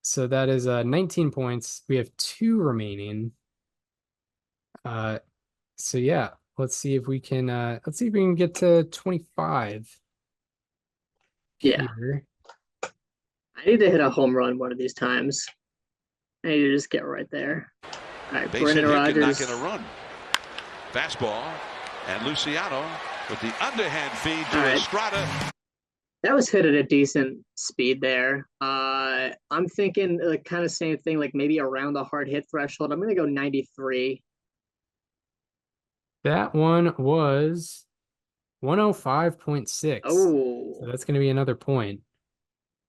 So that is 19 points. We have 2 remaining. So yeah, let's see if we can get to 25. Yeah. Here. I need to hit a home run one of these times. I need to just get right there. All right, Brendan Rodgers. Not going to run. Fastball, and Luciano with the underhand feed to Estrada. That was hit at a decent speed there. I'm thinking like kind of same thing, like maybe around the hard hit threshold. I'm going to go 93. That one was 105.6. Oh, So that's going to be another point.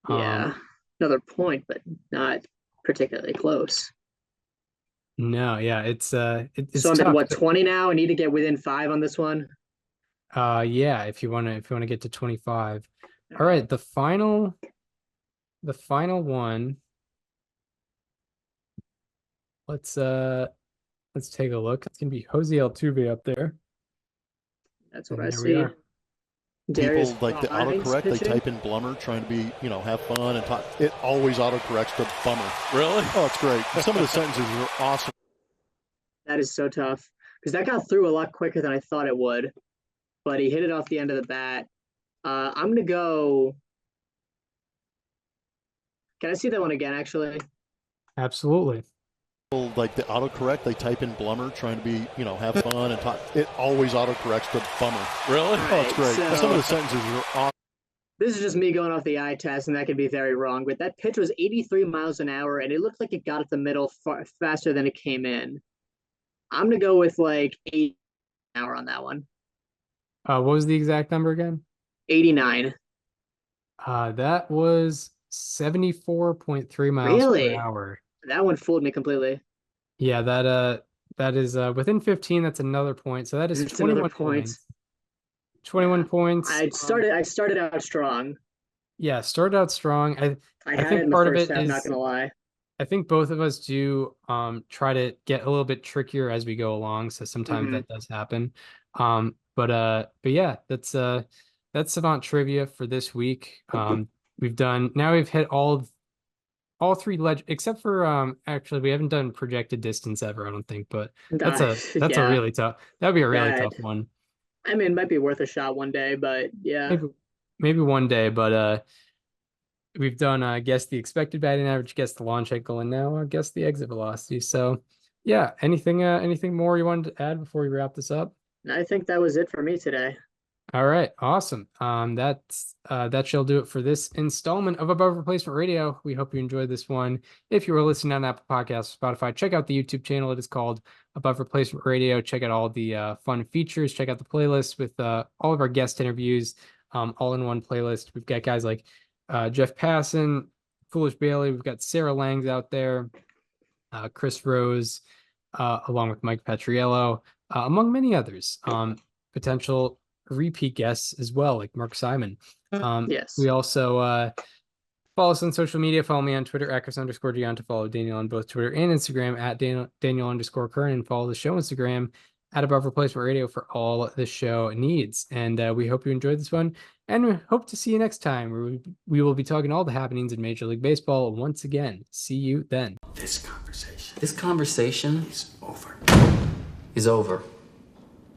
yeah, another point, but not particularly close. No, yeah, it's So I'm tough. at what, 20 now? I need to get within 5 on this one. Yeah, if you want to get to 25. All right, the final one. Let's take a look. It's gonna be Jose Altuve up there. That's what And I there we see. are. Darius People like the Hines autocorrect, they pitching. type in Blummer trying to be, have fun and talk. It always autocorrects to Bummer. Really? Oh, it's great. And some of the sentences are awesome. That is so tough because that got through a lot quicker than I thought it would, but he hit it off the end of the bat. I'm gonna go. Can I see that one again, actually? Absolutely. People like the autocorrect, they type in Blummer trying to be, have fun and talk. It always autocorrects to Bummer. Really? Oh, it's great. And some of the sentences are awesome. This is just me going off the eye test, and that could be very wrong. But that pitch was 83 miles an hour, and it looked like it got at the middle faster than it came in. I'm gonna go with like 8 an hour on that one. What was the exact number again? 89. That was 74.3 miles Really? per hour. That one fooled me completely. Yeah, that is within 15. That's another point. So that is It's 21 another point. points. 21 points. I started out strong. Yeah, started out strong. I had think it in the part of first it half, is, not gonna lie. I think both of us do try to get a little bit trickier as we go along. So sometimes that does happen. But yeah, that's Savant Trivia for this week. We've hit all three except for actually we haven't done projected distance ever, I don't think, but that's a Yeah. really tough. That'd be a really tough one. I mean, it might be worth a shot one day, but yeah. Maybe one day, but we've done guess the expected batting average, guess the launch angle, and now guess the exit velocity. So yeah, anything more you wanted to add before we wrap this up? I think that was it for me today. All right, awesome. That shall do it for this installment of Above Replacement Radio. We hope you enjoyed this one. If you were listening on Apple Podcasts, Spotify, check out the YouTube channel. It is called Above Replacement Radio. Check out all the fun features. Check out the playlist with all of our guest interviews, all in one playlist. We've got guys like Jeff Passan, Foolish Bailey. We've got Sarah Langs out there, Chris Rose, along with Mike Petriello, among many others. Potential repeat guests as well, like Mark Simon. Yes. We also follow us on social media. Follow me on Twitter, @Chris_Gian, to follow Daniel on both Twitter and Instagram, @Daniel_Curran, and follow the show Instagram @Above Replacement Radio for all the show needs. And we hope you enjoyed this one, and we hope to see you next time, where we will be talking all the happenings in Major League Baseball once again. See you then. This conversation is over.